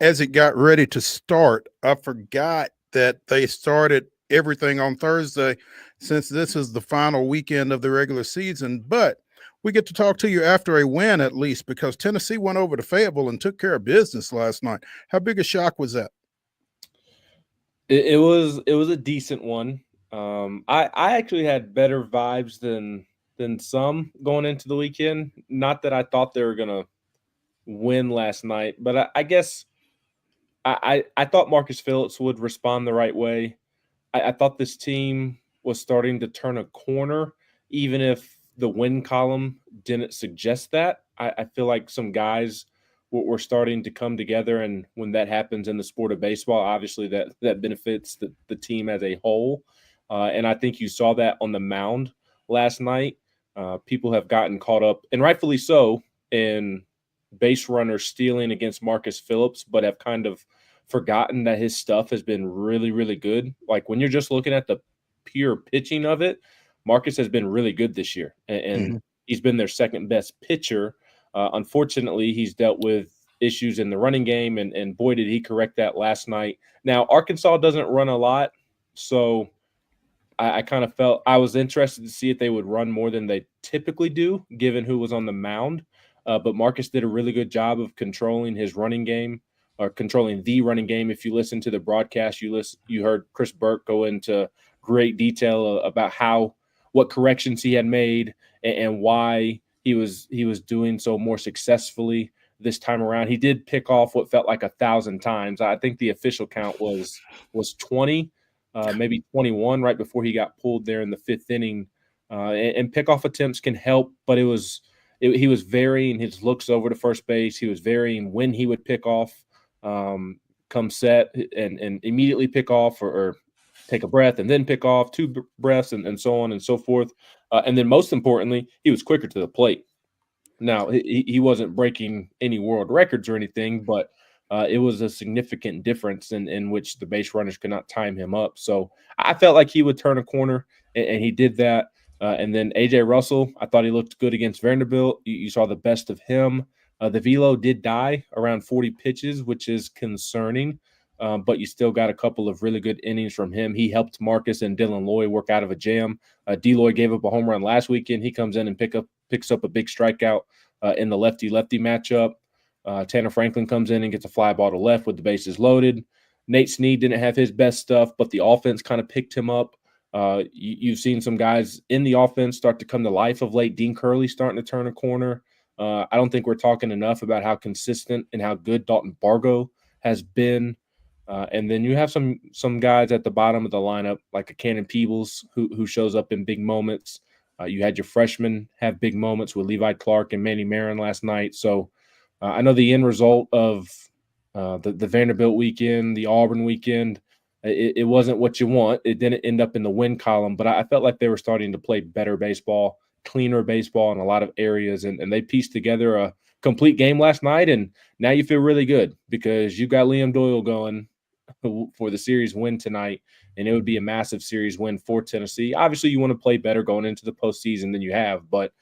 as it got ready to start. I forgot that they started everything on Thursday since this is the final weekend of the regular season. But we get to talk to you after a win, at least, because Tennessee went over to Fayetteville and took care of business last night. How big a shock was that?
It was a decent one. I actually had better vibes than some going into the weekend. Not that I thought they were gonna win last night, but I guess I thought Marcus Phillips would respond the right way. I thought this team was starting to turn a corner, even if the win column didn't suggest that. I feel like some guys were starting to come together, and when that happens in the sport of baseball, obviously that benefits the team as a whole. And I think you saw that on the mound last night. People have gotten caught up, and rightfully so, in base runners stealing against Marcus Phillips, but have kind of forgotten that his stuff has been really, really good. Like when you're just looking at the pure pitching of it, Marcus has been really good this year, and he's been their second best pitcher. Unfortunately, he's dealt with issues in the running game, and boy, did he correct that last night. Now, Arkansas doesn't run a lot, so I kind of felt I was interested to see if they would run more than they typically do, given who was on the mound. But Marcus did a really good job of controlling his running game, or controlling the running game. If you listen to the broadcast, you heard Chris Burke go into great detail about what corrections he had made and why he was doing so more successfully this time around. He did pick off what felt like 1,000 times. I think the official count was 20. Maybe 21 right before he got pulled there in the fifth inning. And pickoff attempts can help, but he was varying his looks over to first base. He was varying when he would pick off, come set and immediately pick off, or take a breath and then pick off, two breaths, and so on and so forth. And then most importantly, he was quicker to the plate. Now, he wasn't breaking any world records or anything, but it was a significant difference in which the base runners could not time him up. So I felt like he would turn a corner, and he did that. And then A.J. Russell, I thought he looked good against Vanderbilt. You saw the best of him. The velo did die around 40 pitches, which is concerning, but you still got a couple of really good innings from him. He helped Marcus and Dylan Loy work out of a jam. D-Loy gave up a home run last weekend. He comes in and picks up a big strikeout in the lefty-lefty matchup. Tanner Franklin comes in and gets a fly ball to left with the bases loaded. Nate Snead didn't have his best stuff, but the offense kind of picked him up You've seen some guys in the offense start to come to life of late. Dean Curley starting to turn a corner. I don't think we're talking enough about how consistent and how good Dalton Bargo has been. And then you have some guys at the bottom of the lineup, like a Cannon Peebles, who shows up in big moments. You had your freshmen have big moments with Levi Clark and Manny Marin last night. So I know the end result of the Vanderbilt weekend, the Auburn weekend, it wasn't what you want. It didn't end up in the win column, but I felt like they were starting to play better baseball, cleaner baseball in a lot of areas, and they pieced together a complete game last night, and now you feel really good because you got Liam Doyle going for the series win tonight, and it would be a massive series win for Tennessee. Obviously, you want to play better going into the postseason than you have, but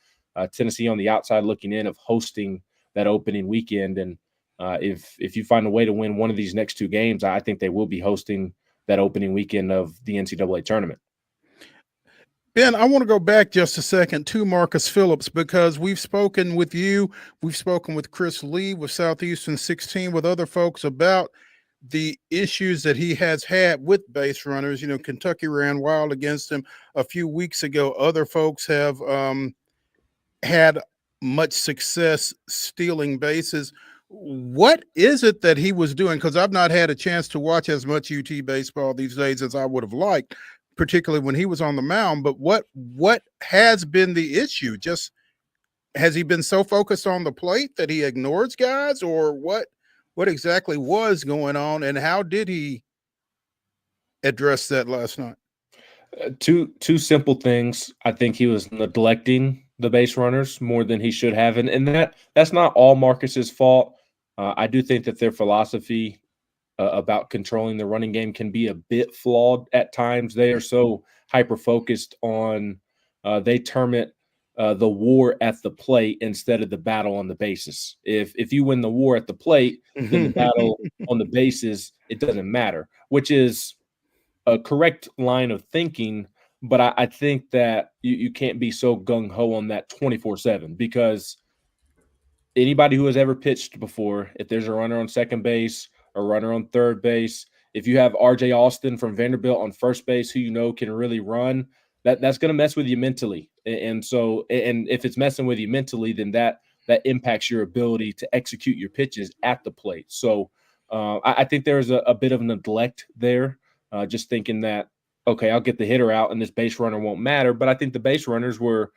Tennessee on the outside looking in of hosting that opening weekend, and if you find a way to win one of these next two games, I think they will be hosting that opening weekend of the NCAA tournament.
Ben, I want to go back just a second to Marcus Phillips because we've spoken with you, we've spoken with Chris Lee, with Southeastern 16, with other folks about the issues that he has had with base runners. You know, Kentucky ran wild against him a few weeks ago. Other folks have had much success stealing bases. What is it that he was doing? Because I've not had a chance to watch as much UT baseball these days as I would have liked, particularly when he was on the mound. But what has been the issue? Just has he been so focused on the plate that he ignores guys, or what exactly was going on, and how did he address that last night?
Two simple things. I think he was neglecting the base runners more than he should have, and that's not all Marcus's fault. I do think that their philosophy about controlling the running game can be a bit flawed at times. They are so hyper-focused on they term it the war at the plate instead of the battle on the bases. If you win the war at the plate, then the battle on the bases, it doesn't matter, which is a correct line of thinking. But I think that you can't be so gung-ho on that 24/7 because anybody who has ever pitched before, if there's a runner on second base, a runner on third base, if you have RJ Austin from Vanderbilt on first base who you know can really run, that's going to mess with you mentally. And so, and if it's messing with you mentally, then that impacts your ability to execute your pitches at the plate. So I think there's a bit of neglect there, just thinking that, okay, I'll get the hitter out and this base runner won't matter. But I think the base runners were,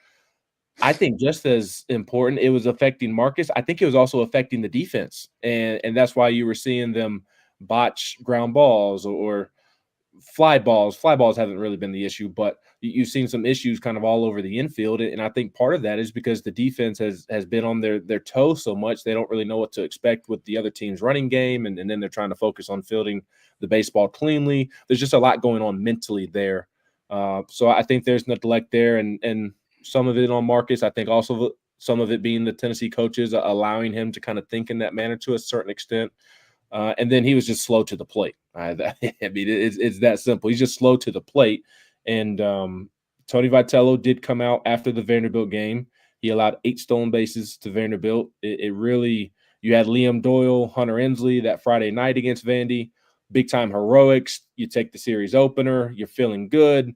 I think, just as important. It was affecting Marcus. I think it was also affecting the defense. And that's why you were seeing them botch ground balls or fly balls. Fly balls haven't really been the issue, but you've seen some issues kind of all over the infield. And I think part of that is because the defense has been on their toes so much, they don't really know what to expect with the other team's running game. And then they're trying to focus on fielding the baseball cleanly. There's just a lot going on mentally there. So I think there's neglect there, and some of it on Marcus. I think also some of it being the Tennessee coaches allowing him to kind of think in that manner to a certain extent. And then he was just slow to the plate. I mean, it's that simple. He's just slow to the plate. And Tony Vitello did come out after the Vanderbilt game. He allowed 8 stolen bases to Vanderbilt. It really, you had Liam Doyle, Hunter Ensley that Friday night against Vandy. Big time heroics. You take the series opener. You're feeling good.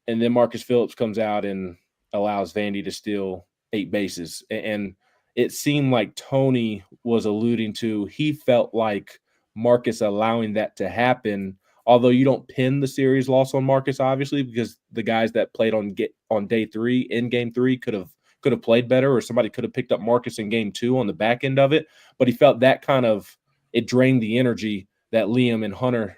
And then Marcus Phillips comes out and allows Vandy to steal 8 bases. And it seemed like Tony was alluding to, he felt like Marcus allowing that to happen, although you don't pin the series loss on Marcus, obviously, because the guys that played on day 3 in game 3 could have played better, or somebody could have picked up Marcus in game 2 on the back end of it. But he felt that kind of, it drained the energy that Liam and Hunter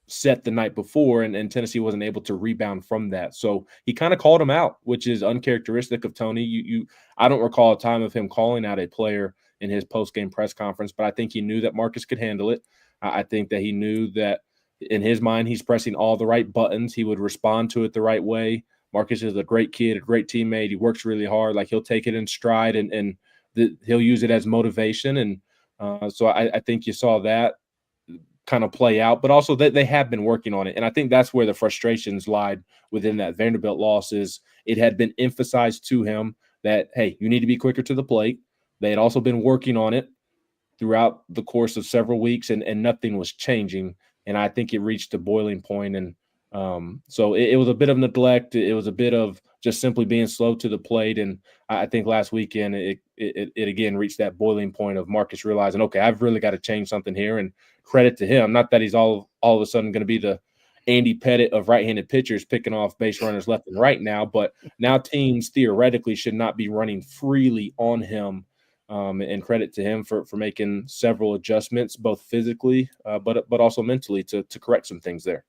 set the night before, and Tennessee wasn't able to rebound from that. So he kind of called him out, which is uncharacteristic of Tony. I don't recall a time of him calling out a player in his post-game press conference, but I think he knew that Marcus could handle it. I think that he knew that in his mind, he's pressing all the right buttons. He would respond to it the right way. Marcus is a great kid, a great teammate. He works really hard. Like, he'll take it in stride, and he'll use it as motivation. And so I think you saw that kind of play out, but also that they have been working on it. And I think that's where the frustrations lied within that Vanderbilt loss. Is it had been emphasized to him that, hey, you need to be quicker to the plate. They had also been working on it throughout the course of several weeks, and nothing was changing. And I think it reached a boiling point, and So it was a bit of neglect. It was a bit of just simply being slow to the plate. And I think last weekend it again reached that boiling point of Marcus realizing, okay, I've really got to change something here. And credit to him. Not that he's all of a sudden going to be the Andy Pettit of right-handed pitchers picking off base runners left and right now, but now teams theoretically should not be running freely on him. And credit to him for making several adjustments, both physically, but also mentally to correct some things there.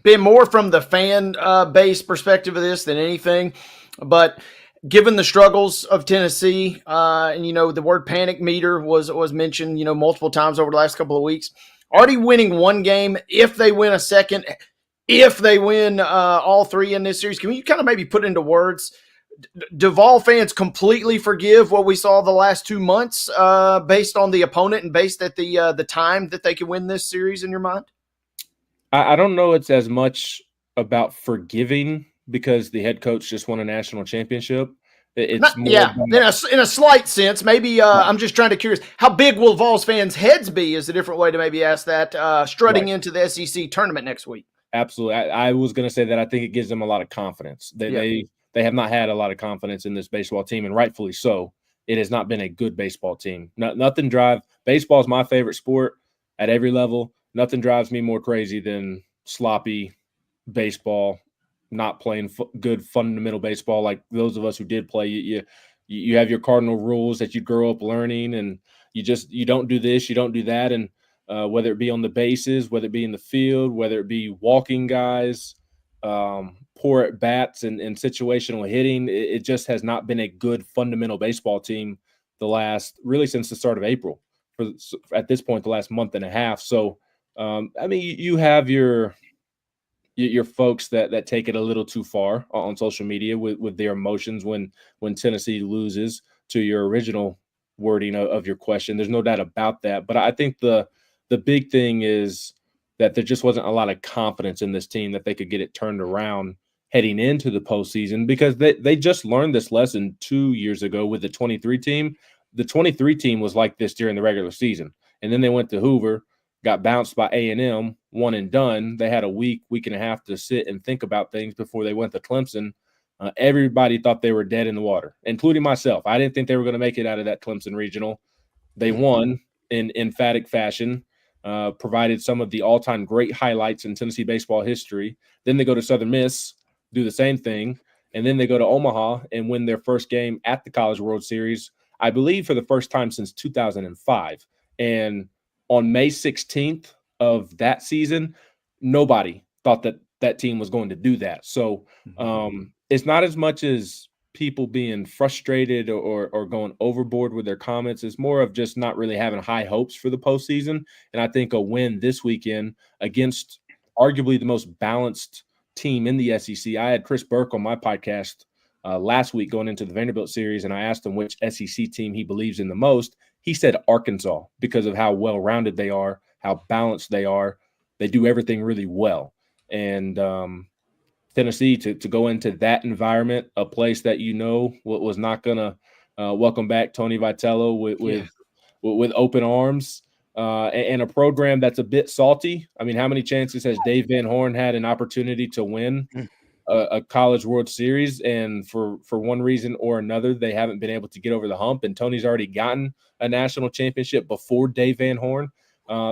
Been more from the fan base perspective of this than anything, but given the struggles of Tennessee, and the word panic meter was mentioned, multiple times over the last couple of weeks. Already winning one game, if they win a second, if they win all three in this series, can you kind of maybe put into words? Do Vol fans completely forgive what we saw the last 2 months based on the opponent and based at the time that they can win this series in your mind?
I don't know it's as much about forgiving because the head coach just won a national championship. It's more
in a slight sense. Maybe I'm just trying to curious. How big will Vols fans' heads be is a different way to maybe ask that strutting into the SEC tournament next week.
Absolutely. I was going to say that I think it gives them a lot of confidence. They have not had a lot of confidence in this baseball team, and rightfully so. It has not been a good baseball team. Nothing drives – baseball is my favorite sport at every level. Nothing drives me more crazy than sloppy baseball, not playing good fundamental baseball like those of us who did play. You have your cardinal rules that you grow up learning, and you don't do this, you don't do that, and whether it be on the bases, whether it be in the field, whether it be walking guys, poor at bats and situational hitting, it just has not been a good fundamental baseball team since the start of April. At this point, the last month and a half. So, you have your folks that take it a little too far on social media with their emotions when Tennessee loses, to your original wording of your question. There's no doubt about that. But I think the big thing is that there just wasn't a lot of confidence in this team that they could get it turned around heading into the postseason, because they just learned this lesson 2 years ago with the 23 team. The 23 team was like this during the regular season. And then they went to Hoover, got bounced by A&M, one and done. They had a week and a half to sit and think about things before they went to Clemson. Everybody thought they were dead in the water, including myself. I didn't think they were going to make it out of that Clemson regional. They won in emphatic fashion, provided some of the all-time great highlights in Tennessee baseball history. Then they go to Southern Miss, do the same thing, and then they go to Omaha and win their first game at the College World Series, I believe for the first time since 2005. And on May 16th of that season, nobody thought that team was going to do that. So it's not as much as people being frustrated or going overboard with their comments. It's more of just not really having high hopes for the postseason. And I think a win this weekend against arguably the most balanced team in the SEC. I had Chris Burke on my podcast last week going into the Vanderbilt series, and I asked him which SEC team he believes in the most. He said Arkansas, because of how well-rounded they are, how balanced they are. They do everything really well. And Tennessee, to go into that environment, a place that was not going to welcome back Tony Vitello with open arms, and a program that's a bit salty. I mean, how many chances has Dave Van Horn had an opportunity to win a College World Series, and for one reason or another, they haven't been able to get over the hump, and Tony's already gotten a national championship before Dave Van Horn.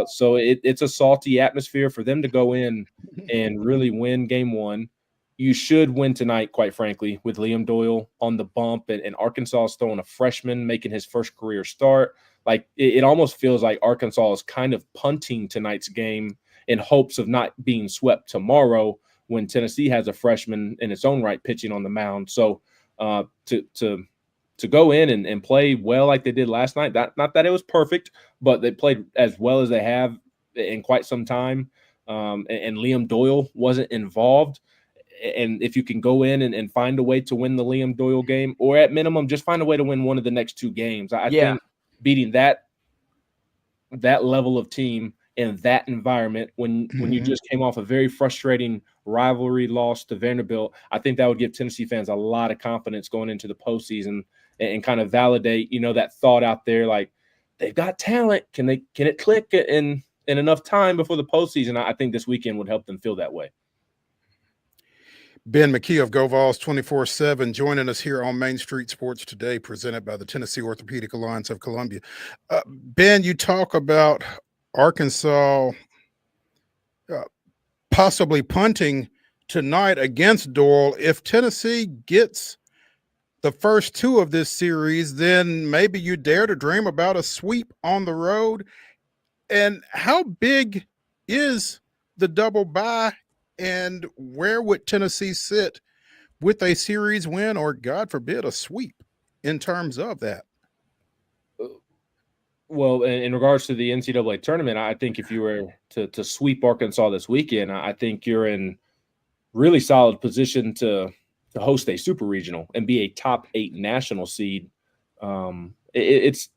So it's a salty atmosphere for them to go in and really win game one. You should win tonight, quite frankly, with Liam Doyle on the bump, and Arkansas is throwing a freshman making his first career start. Like it almost feels like Arkansas is kind of punting tonight's game in hopes of not being swept tomorrow, when Tennessee has a freshman in its own right pitching on the mound. So to go in and play well like they did last night, not that it was perfect, but they played as well as they have in quite some time. And Liam Doyle wasn't involved. And if you can go in and find a way to win the Liam Doyle game, or at minimum, just find a way to win one of the next two games, I think beating that level of team in that environment, when you just came off a very frustrating rivalry loss to Vanderbilt, I think that would give Tennessee fans a lot of confidence going into the postseason and kind of validate, that thought out there, like they've got talent. Can it click in enough time before the postseason? I think this weekend would help them feel that way.
Ben McKee of GoVols 24/7 joining us here on Main Street Sports Today, presented by the Tennessee Orthopedic Alliance of Columbia. Ben, you talk about Arkansas possibly punting tonight against Doyle. If Tennessee gets the first two of this series, then maybe you dare to dream about a sweep on the road. And how big is the double bye, and where would Tennessee sit with a series win or, God forbid, a sweep in terms of that?
Well, in regards to the NCAA tournament, I think if you were to sweep Arkansas this weekend, I think you're in really solid position to host a super regional and be a top 8 national seed. It's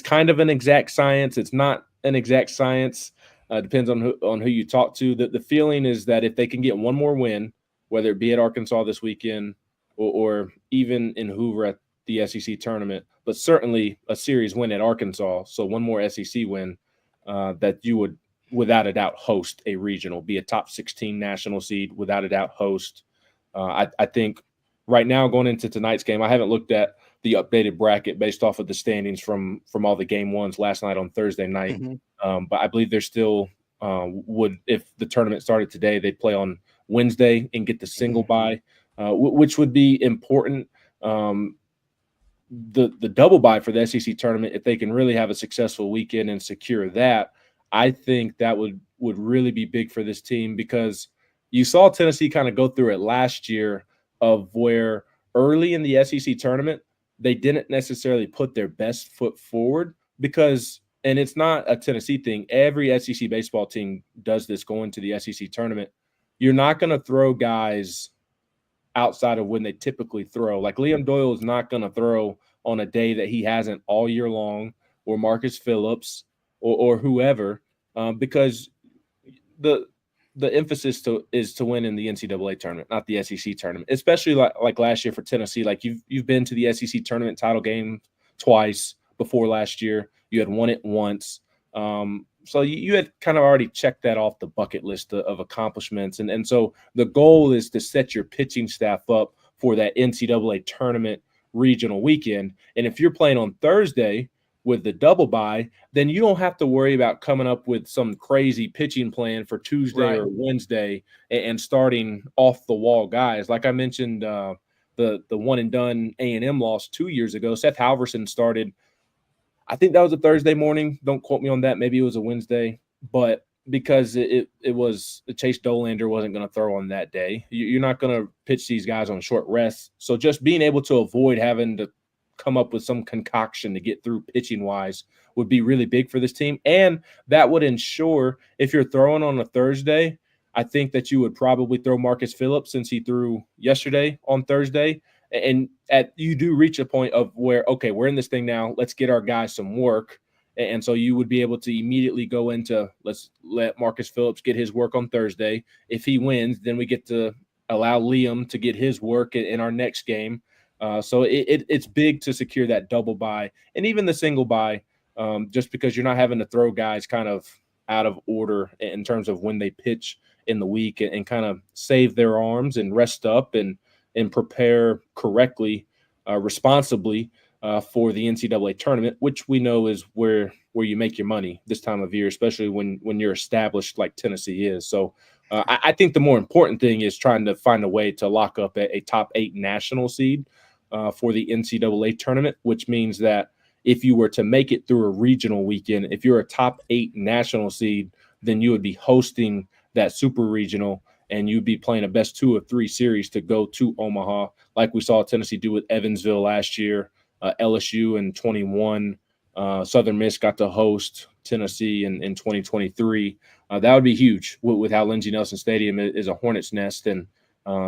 kind of an exact science. It's not an exact science. Depends on who you talk to. The feeling is that if they can get one more win, whether it be at Arkansas this weekend or even in Hoover at the SEC tournament, but certainly a series win at Arkansas, so one more SEC win, that you would without a doubt host a regional, be a top 16 national seed, without a doubt host. I think right now going into tonight's game, I haven't looked at the updated bracket based off of the standings from all the game ones last night on Thursday night. But I believe they're still would, if the tournament started today, they'd play on Wednesday and get the single bye, which would be important. The double bye for the SEC tournament, if they can really have a successful weekend and secure that, I think that would really be big for this team, because you saw Tennessee kind of go through it last year of where early in the SEC tournament, they didn't necessarily put their best foot forward because, and it's not a Tennessee thing, every SEC baseball team does this going to the SEC tournament. You're not going to throw guys outside of when they typically throw. Like Liam Doyle is not going to throw on a day that he hasn't all year long, or Marcus Phillips or whoever, because the emphasis is to win in the NCAA tournament, not the SEC tournament, especially like last year for Tennessee. Like you've been to the SEC tournament title game twice before last year. You had won it once. So you had kind of already checked that off the bucket list of accomplishments. And so the goal is to set your pitching staff up for that NCAA tournament regional weekend. And if you're playing on Thursday with the double bye, then you don't have to worry about coming up with some crazy pitching plan for Tuesday or Wednesday and starting off the wall guys. Like I mentioned, the one and done A&M loss 2 years ago, Seth Halverson started, I think that was a Thursday morning. Don't quote me on that. Maybe it was a Wednesday, but because it was Chase Dolander wasn't going to throw on that day. You're not going to pitch these guys on short rest. So just being able to avoid having to come up with some concoction to get through pitching wise would be really big for this team. And that would ensure if you're throwing on a Thursday, I think that you would probably throw Marcus Phillips since he threw yesterday on Thursday. And you do reach a point of where, okay, we're in this thing now. Let's get our guys some work. And so you would be able to immediately go into, let's let Marcus Phillips get his work on Thursday. If he wins, then we get to allow Liam to get his work in our next game. So it's big to secure that double bye and even the single bye, just because you're not having to throw guys kind of out of order in terms of when they pitch in the week, and kind of save their arms and rest up and prepare correctly, responsibly for the NCAA tournament, which we know is where you make your money this time of year, especially when you're established like Tennessee is. So I think the more important thing is trying to find a way to lock up a top 8 national seed for the NCAA tournament, which means that if you were to make it through a regional weekend, if you're a top 8 national seed, then you would be hosting that super regional, and you'd be playing a best 2 of 3 series to go to Omaha, like we saw Tennessee do with Evansville last year, LSU in 21, Southern Miss got to host Tennessee in 2023. That would be huge with how Lindsey Nelson Stadium is a hornet's nest. And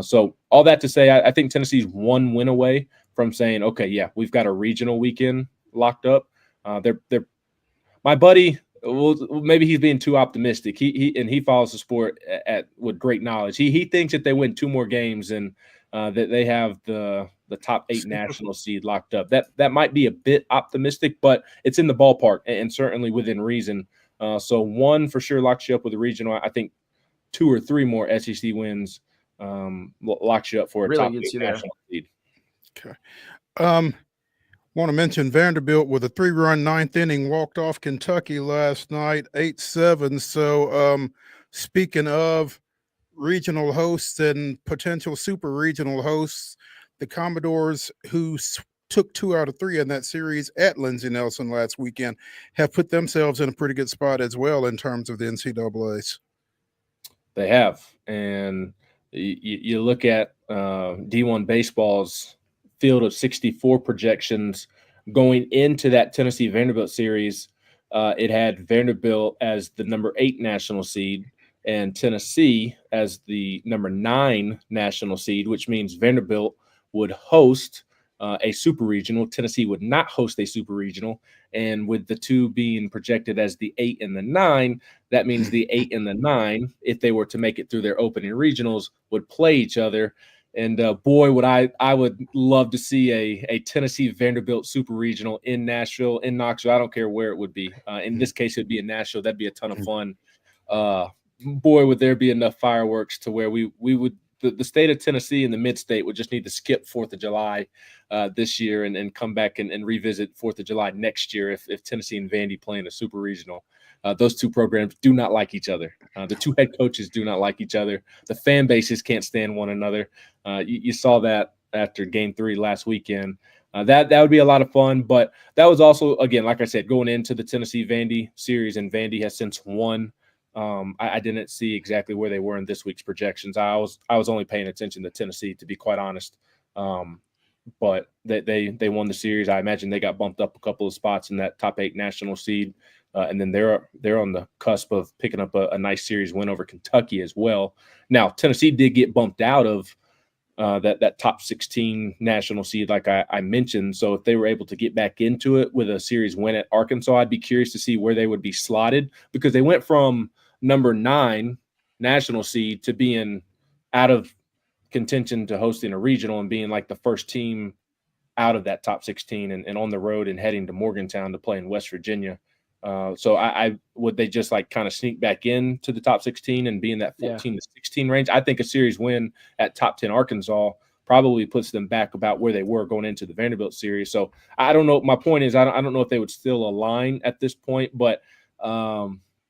so all that to say, I think Tennessee's one win away from saying, okay, yeah, we've got a regional weekend locked up. They're my buddy. Well, maybe he's being too optimistic. He follows the sport with great knowledge. He thinks that they win 2 more games and that they have the top 8 national seed locked up. That might be a bit optimistic, but it's in the ballpark and certainly within reason. So one for sure locks you up with a regional. I think 2 or 3 more SEC wins locks you up for a
Really
top
gets
8
you there.
national seed.
Okay. Want to mention Vanderbilt with a 3-run ninth inning walked off Kentucky last night, 8-7. So speaking of regional hosts and potential super regional hosts, the Commodores, who took 2 out of 3 in that series at Lindsey Nelson last weekend, have put themselves in a pretty good spot as well in terms of the NCAAs.
They have. And you look at D1 baseball's field of 64 projections going into that Tennessee Vanderbilt series. It had Vanderbilt as the number 8 national seed and Tennessee as the number 9 national seed, which means Vanderbilt would host a super regional. Tennessee would not host a super regional. And with the 2 being projected as the 8 and the 9, that means the 8 and the 9, if they were to make it through their opening regionals, would play each other. And boy, would I would love to see a Tennessee Vanderbilt super regional in Nashville, in Knoxville. I don't care where it would be. In this case, it'd be in Nashville. That'd be a ton of fun. Boy, would there be enough fireworks to where we would. The state of Tennessee and the mid-state would just need to skip 4th of July this year and come back and revisit 4th of July next year if Tennessee and Vandy play in a super regional. Those 2 programs do not like each other. The 2 head coaches do not like each other. The fan bases can't stand one another. You saw that after Game 3 last weekend. That would be a lot of fun, but that was also, again, like I said, going into the Tennessee-Vandy series, and Vandy has since won. I didn't see exactly where they were in this week's projections. I was only paying attention to Tennessee, to be quite honest. But they won the series. I imagine they got bumped up a couple of spots in that top 8 national seed, and then they're on the cusp of picking up a nice series win over Kentucky as well. Now Tennessee did get bumped out of that top 16 national seed, like I mentioned. So if they were able to get back into it with a series win at Arkansas, I'd be curious to see where they would be slotted, because they went from number 9 national seed to being out of contention to hosting a regional and being like the first team out of that top 16 and on the road and heading to Morgantown to play in West Virginia. So I would they just like kind of sneak back into the top 16 and be in that 14 to 16 range? I think a series win at top 10 Arkansas probably puts them back about where they were going into the Vanderbilt series. So I don't know. My point is I don't know if they would still align at this point, but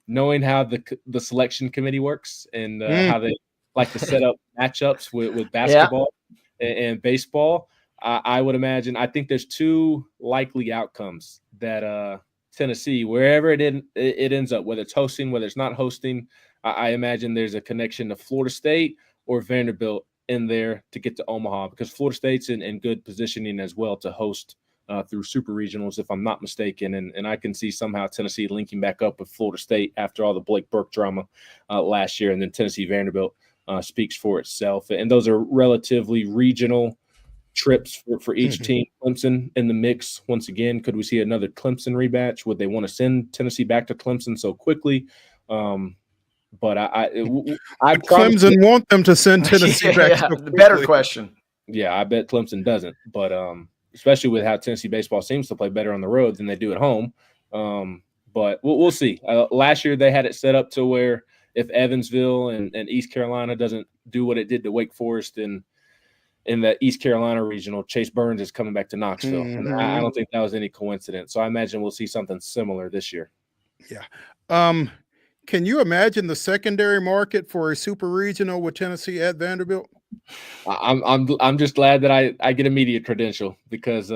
knowing how the selection committee works and how they like to set up matchups with basketball and baseball, I would imagine. I think there's 2 likely outcomes that Tennessee, wherever it ends up, whether it's hosting, whether it's not hosting, I imagine there's a connection to Florida State or Vanderbilt in there to get to Omaha, because Florida State's in good positioning as well to host through super regionals, if I'm not mistaken. And I can see somehow Tennessee linking back up with Florida State after all the Blake Burke drama last year. And then Tennessee Vanderbilt speaks for itself. And those are relatively regional trips for each team. Clemson in the mix once again. Could we see another Clemson rematch? Would they want to send Tennessee back to Clemson so quickly? But I
Clemson want them to send Tennessee back. So
the better question.
Yeah, I bet Clemson doesn't. But especially with how Tennessee baseball seems to play better on the road than they do at home. But we'll see. Last year they had it set up to where if Evansville and East Carolina doesn't do what it did to Wake Forest in the East Carolina regional, Chase Burns is coming back to Knoxville. And I don't think that was any coincidence. So I imagine we'll see something similar this year.
Yeah. Can you imagine the secondary market for a super regional with Tennessee at Vanderbilt?
I'm just glad that I get a media credential, because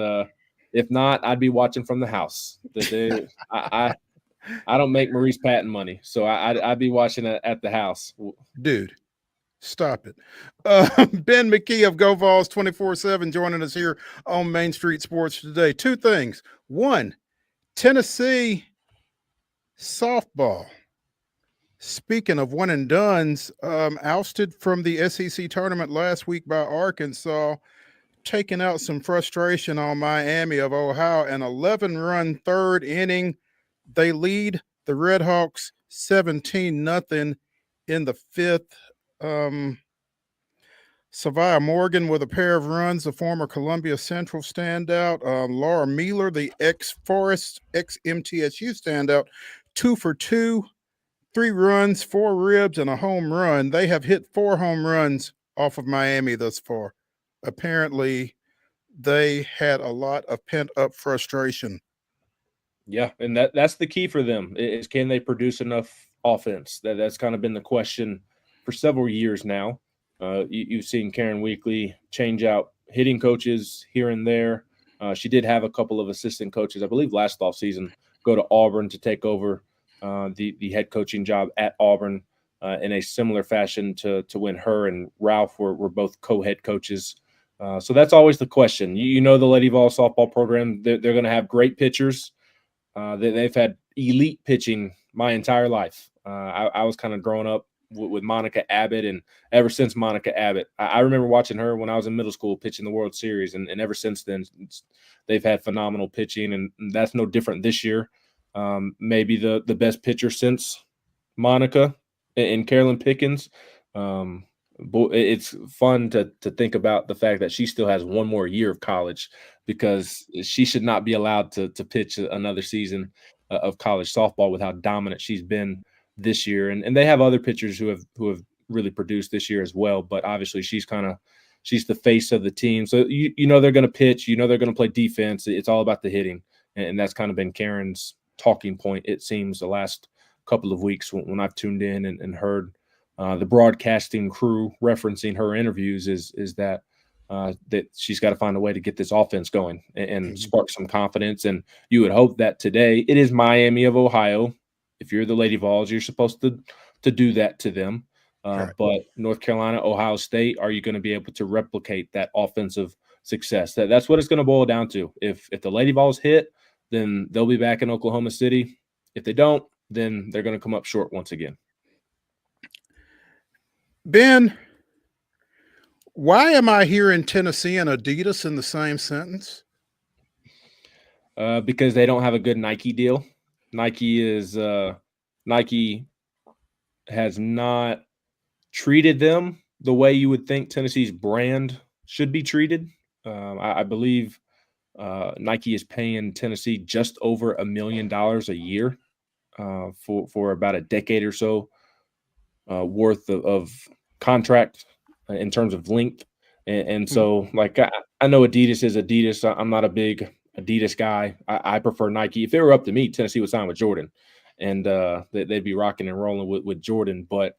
if not, I'd be watching from the house. I don't make Maurice Patton money, so I'd be watching it at the house.
Dude. Stop it. Ben McKee of Go Vols 24/7 joining us here on Main Street Sports today. 2 things. 1, Tennessee softball. Speaking of one and dones, ousted from the SEC tournament last week by Arkansas, taking out some frustration on Miami of Ohio. An 11-run 3rd inning. They lead the Redhawks 17-0 in the 5th. Savia Morgan with a pair of runs, the former Columbia Central standout. Laura Mueller, the ex-Forest, ex-MTSU standout, 2 for 2, 3 runs, 4 ribs, and a home run. They have hit 4 home runs off of Miami thus far. Apparently, they had a lot of pent up frustration.
Yeah, and that's the key for them is can they produce enough offense? That's kind of been the question for several years now. You've seen Karen Weekly change out hitting coaches here and there. She did have a couple of assistant coaches, I believe, last offseason go to Auburn to take over the head coaching job at Auburn in a similar fashion to when her and Ralph were both co-head coaches. So that's always the question. You know the Lady Vol softball program, they're going to have great pitchers. They've had elite pitching my entire life. I was kind of growing up with Monica Abbott, and ever since Monica Abbott, I remember watching her when I was in middle school pitching the World Series, and ever since then, they've had phenomenal pitching, and that's no different this year. Maybe the best pitcher since Monica and Carolyn Pickens. It's fun to think about the fact that she still has one more year of college because she should not be allowed to pitch another season of college softball with how dominant she's been this year. And they have other pitchers who have really produced this year as well. But obviously she's the face of the team. So you know they're going to pitch, you know they're going to play defense. It's all about the hitting. And that's kind of been Karen's talking point, it seems, the last couple of weeks when I've tuned in and heard the broadcasting crew referencing her interviews is that she's got to find a way to get this offense going and spark some confidence. And you would hope that today it is Miami of Ohio. If you're the Lady Vols, you're supposed to do that to them. But North Carolina, Ohio State, are you going to be able to replicate that offensive success? That's what it's going to boil down to. If the Lady Vols hit, then they'll be back in Oklahoma City. If they don't, then they're going to come up short once again.
Ben, why am I hearing Tennessee and Adidas in the same sentence?
Because they don't have a good Nike deal. Nike has not treated them the way you would think Tennessee's brand should be treated. I believe Nike is paying Tennessee just over $1 million a year for about a decade or so worth of contract in terms of length. And so, like, I know Adidas is Adidas. I'm not a big Adidas guy. I prefer Nike. If it were up to me, Tennessee would sign with Jordan, and they'd be rocking and rolling with Jordan. But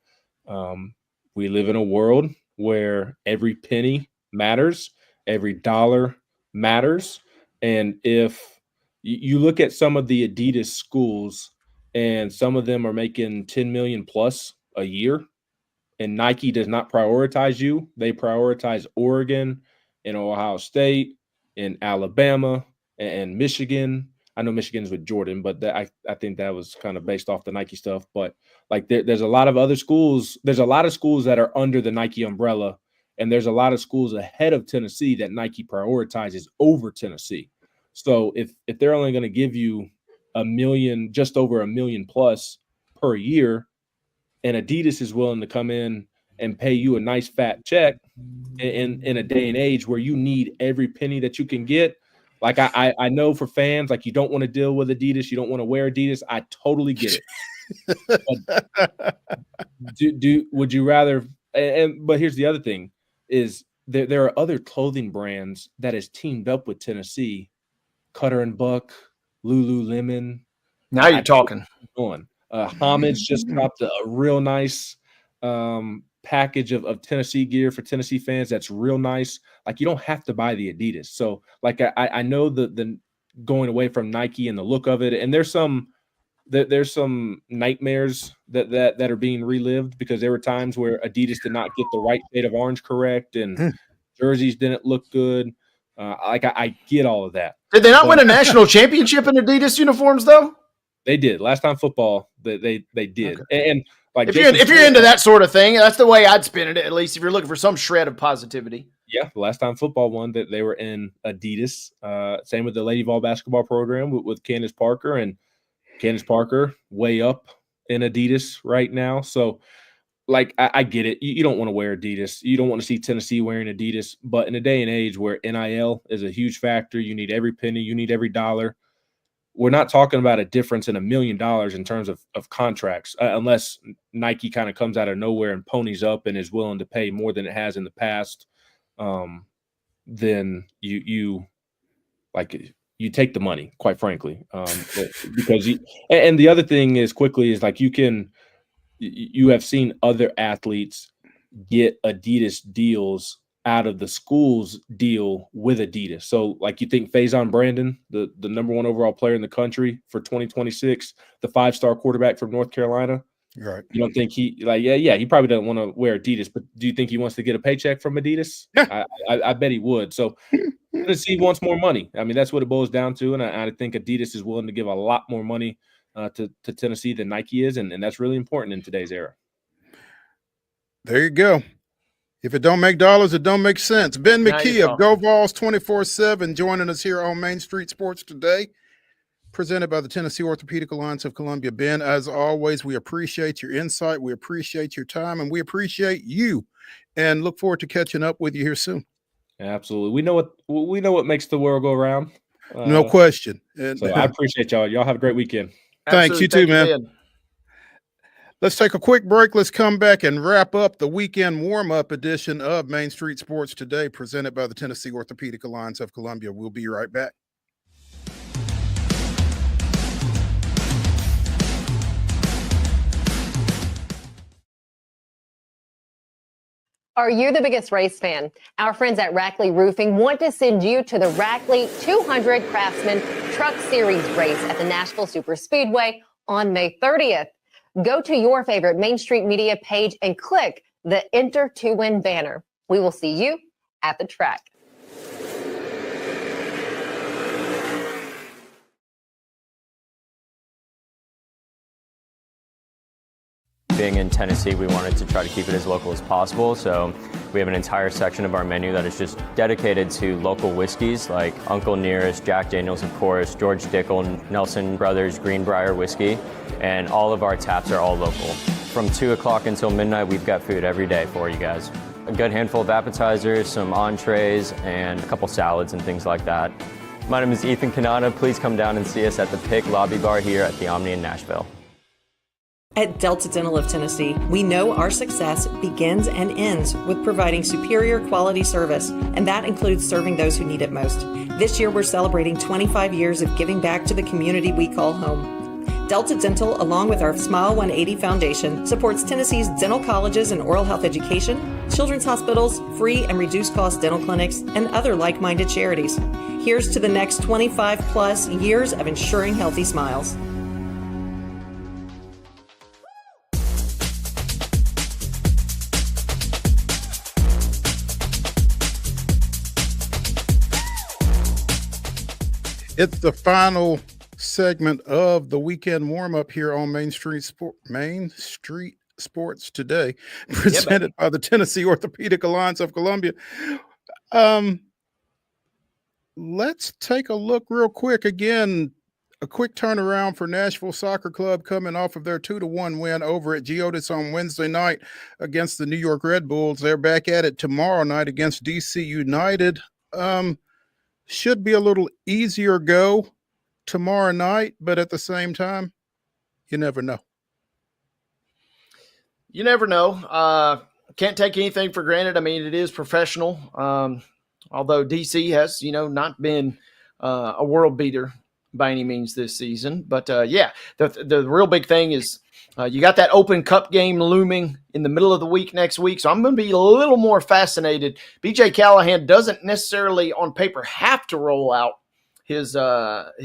we live in a world where every penny matters, every dollar matters. And if you look at some of the Adidas schools, and some of them are making 10 million plus a year, and Nike does not prioritize you. They prioritize Oregon and Ohio State and Alabama and Michigan. I know Michigan's with Jordan, but I think that was kind of based off the Nike stuff. But like there's a lot of other schools. There's a lot of schools that are under the Nike umbrella, and there's a lot of schools ahead of Tennessee that Nike prioritizes over Tennessee. So if they're only going to give you $1 million, just over $1 million plus per year, and Adidas is willing to come in and pay you a nice fat check in a day and age where you need every penny that you can get. Like I know for fans, like you don't want to deal with Adidas, you don't want to wear Adidas. I totally get it. Would you rather? But here's the other thing: is there are other clothing brands that has teamed up with Tennessee, Cutter and Buck, Lululemon.
Now you're talking.
Homage just dropped a real nice package of Tennessee gear for Tennessee fans. That's real nice. Like, you don't have to buy the Adidas. So like I know the going away from Nike and the look of it, and there's some nightmares that are being relived because there were times where Adidas did not get the right shade of orange correct, and jerseys didn't look good. I get all of that.
Did they not win a national championship in Adidas uniforms though?
They did. Last time football, they did. Okay. And like
if you're into that sort of thing, that's the way I'd spin it. At least if you're looking for some shred of positivity.
Yeah, the last time football won, that they were in Adidas. Same with the Lady Vol basketball program with Candace Parker, and Candace Parker way up in Adidas right now. So, like, I get it. You don't want to wear Adidas. You don't want to see Tennessee wearing Adidas. But in a day and age where NIL is a huge factor, you need every penny, you need every dollar. we're not talking about a difference in $1 million in terms of contracts, unless Nike kind of comes out of nowhere and ponies up and is willing to pay more than it has in the past. Then you take the money, quite frankly, because and the other thing is like you have seen other athletes get Adidas deals out of the school's deal with Adidas. So like you think Faison Brandon, the number 1 overall player in the country for 2026, the 5-star quarterback from North Carolina.
Right.
You don't think he he probably doesn't want to wear Adidas, but do you think he wants to get a paycheck from Adidas? I bet he would. So Tennessee wants more money. I mean, that's what it boils down to. And I think Adidas is willing to give a lot more money to Tennessee than Nike is. And that's really important in today's era.
There you go. If it don't make dollars, it don't make sense. Ben McKee of Go Vols 24/7 joining us here on Main Street Sports today, presented by the Tennessee Orthopedic Alliance of Columbia. Ben, as always, we appreciate your insight. We appreciate your time, and we appreciate you, and look forward to catching up with you here soon.
Absolutely. We know what makes the world go around.
No question.
So I appreciate y'all. Y'all have a great weekend.
Thanks. You too, man.
Ben.
Let's take a quick break. Let's come back and wrap up the weekend warm-up edition of Main Street Sports Today, presented by the Tennessee Orthopedic Alliance of Columbia. We'll be right back.
Are you the biggest race fan? Our friends at Rackley Roofing want to send you to the Rackley 200 Craftsman Truck Series race at the Nashville Superspeedway on May 30th. Go to your favorite Main Street Media page and click the Enter to Win banner. We will see you at the track.
Being in Tennessee, we wanted to try to keep it as local as possible, so we have an entire section of our menu that is just dedicated to local whiskeys like Uncle Nearest, Jack Daniels, of course, George Dickel, Nelson Brothers, Greenbrier Whiskey, and all of our taps are all local. From 2 o'clock until midnight, we've got food every day for you guys. A good handful of appetizers, some entrees, and a couple salads and things like that. My name is Ethan Kanata. Please come down and see us at the PIC Lobby Bar here at the Omni in Nashville.
At Delta Dental of Tennessee, we know our success begins and ends with providing superior quality service, and that includes serving those who need it most. This year, we're celebrating 25 years of giving back to the community we call home. Delta Dental, along with our Smile 180 Foundation, supports Tennessee's dental colleges and oral health education, children's hospitals, free and reduced cost dental clinics, and other like-minded charities. Here's to the next 25 plus years of ensuring healthy smiles.
It's the final segment of the weekend warm-up here on Main Street Sports Today, presented by the Tennessee Orthopedic Alliance of Columbia. Let's take a look real quick. Again, a quick turnaround for Nashville Soccer Club coming off of their 2-1 win over at Geodis on Wednesday night against the New York Red Bulls. They're back at it tomorrow night against DC United. Should be a little easier go tomorrow night, but at the same time, you never know.
You never know. Can't take anything for granted. I mean, it is professional. Although DC has, not been a world beater by any means this season. But the real big thing is you got that Open Cup game looming in the middle of the week next week. So I'm going to be a little more fascinated. BJ Callahan doesn't necessarily on paper have to roll out his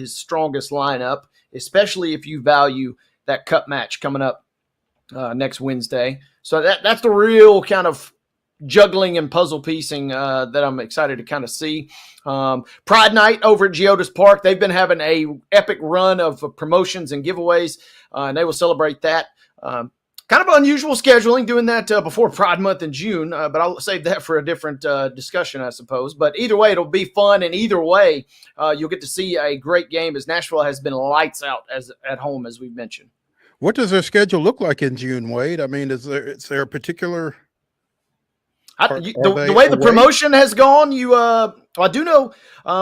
strongest lineup, especially if you value that cup match coming up next Wednesday. So that's the real kind of juggling and puzzle piecing that I'm excited to kind of see. Pride Night over at Geodis Park. They've been having a epic run of promotions and giveaways, and they will celebrate that. Kind of unusual scheduling, doing that before Pride Month in June, but I'll save that for a different discussion, I suppose. But either way, it'll be fun, and either way, you'll get to see a great game as Nashville has been lights out at home, as we've mentioned.
What does their schedule look like in June, Wade? I mean, is there a particular...
The way the promotion has gone, you I do know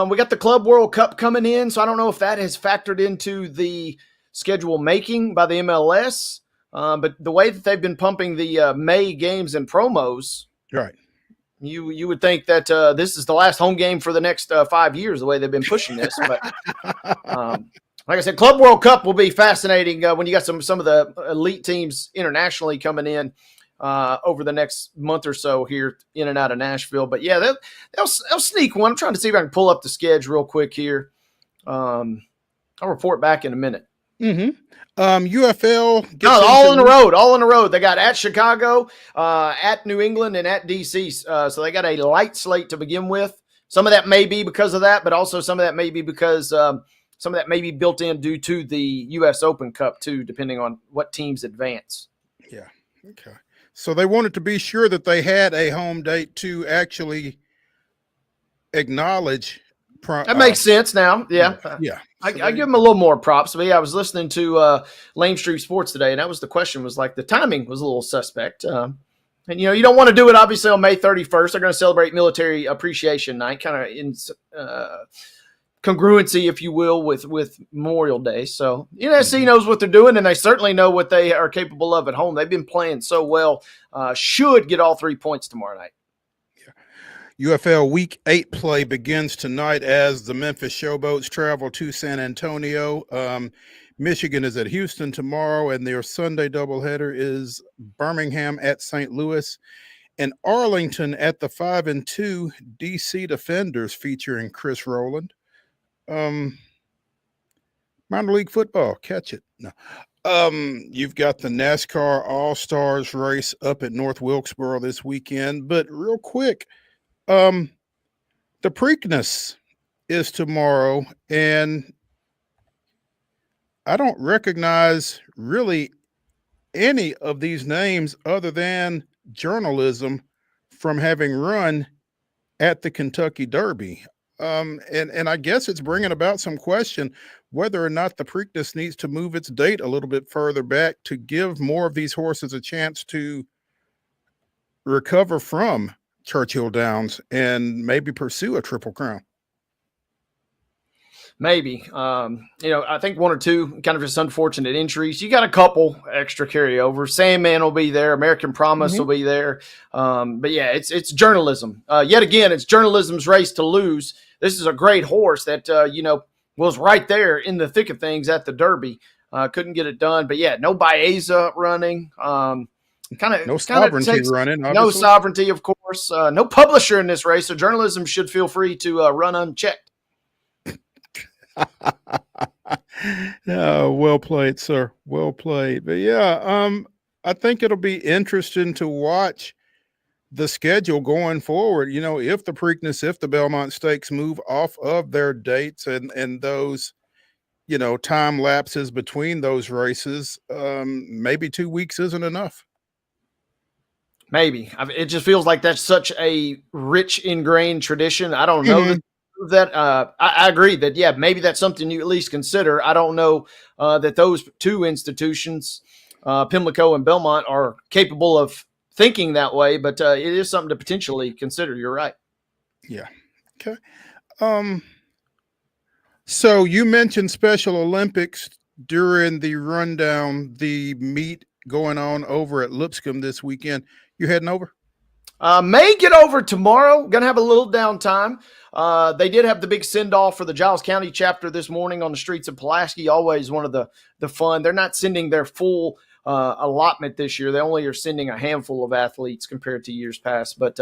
we got the Club World Cup coming in, so I don't know if that has factored into the schedule making by the MLS. But the way that they've been pumping the May games and promos,
right?
You would think that this is the last home game for the next 5 years, the way they've been pushing this. But like I said, Club World Cup will be fascinating when you got some of the elite teams internationally coming in over the next month or so here in and out of Nashville. But yeah, they'll sneak one. I'm trying to see if I can pull up the schedule real quick here. I'll report back in a minute.
Mm-hmm. UFL.
All on the road. They got at Chicago, at New England, and at DC. So they got a light slate to begin with. Some of that may be because of that, but also some of that may be because some of that may be built in due to the U.S. Open Cup too, depending on what teams advance.
Yeah. Okay. So they wanted to be sure that they had a home date to actually acknowledge.
That makes sense now. Yeah.
Yeah.
I give them a little more props. But yeah, I was listening to Lane Street Sports today, and that was the question, was like the timing was a little suspect. And, you don't want to do it, obviously, on May 31st. They're going to celebrate Military Appreciation Night, kind of in congruency, if you will, with Memorial Day. So NSC knows what they're doing, and they certainly know what they are capable of at home. They've been playing so well. Should get all 3 points tomorrow night.
UFL Week 8 play begins tonight as the Memphis Showboats travel to San Antonio. Michigan is at Houston tomorrow, and their Sunday doubleheader is Birmingham at St. Louis, and Arlington at the 5-2 DC Defenders featuring Chris Rowland. Minor league football, catch it. No. You've got the NASCAR All-Stars race up at North Wilkesboro this weekend, but real quick, the Preakness is tomorrow, and I don't recognize really any of these names other than journalism from having run at the Kentucky Derby. And I guess it's bringing about some question whether or not the Preakness needs to move its date a little bit further back to give more of these horses a chance to recover from Churchill Downs and maybe pursue a Triple Crown.
Maybe. I think one or two kind of just unfortunate injuries. You got a couple extra carryover. Sandman will be there. American Promise will be there. But yeah, it's journalism. Yet again, it's journalism's race to lose. This is a great horse that, was right there in the thick of things at the Derby. Couldn't get it done. But yeah, no Baeza running.
No sovereignty running. Obviously.
No sovereignty, of course. No publisher in this race, so journalism should feel free to run unchecked.
Well played, sir. Well played. But yeah, I think it'll be interesting to watch the schedule going forward. If the Preakness, if the Belmont Stakes move off of their dates and those, time lapses between those races, maybe 2 weeks isn't enough.
Maybe. It just feels like that's such a rich ingrained tradition. I don't know that I agree that, yeah, maybe that's something you at least consider. I don't know that those two institutions, Pimlico and Belmont, are capable of thinking that way, but it is something to potentially consider. You're right.
Yeah. Okay. So you mentioned Special Olympics during the rundown, the meet going on over at Lipscomb this weekend. You heading over?
May get over tomorrow. Going to have a little downtime. They did have the big send-off for the Giles County chapter this morning on the streets of Pulaski. Always one of the fun. They're not sending their full allotment this year. They only are sending a handful of athletes compared to years past. But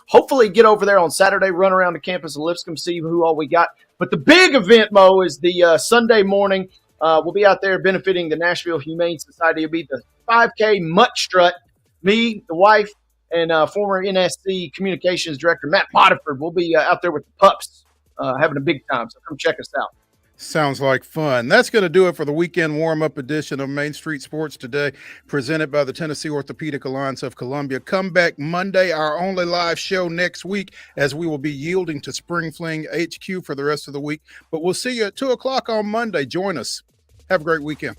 hopefully get over there on Saturday, run around the campus of Lipscomb, see who all we got. But the big event, Mo, is the Sunday morning. We'll be out there benefiting the Nashville Humane Society. It'll be the 5K Mutt Strut. Me, the wife, and former NSC Communications Director Matt Botiford will be out there with the pups having a big time. So come check us out.
Sounds like fun. That's going to do it for the weekend warm-up edition of Main Street Sports Today, presented by the Tennessee Orthopedic Alliance of Columbia. Come back Monday, our only live show next week, as we will be yielding to Spring Fling HQ for the rest of the week. But we'll see you at 2 o'clock on Monday. Join us. Have a great weekend.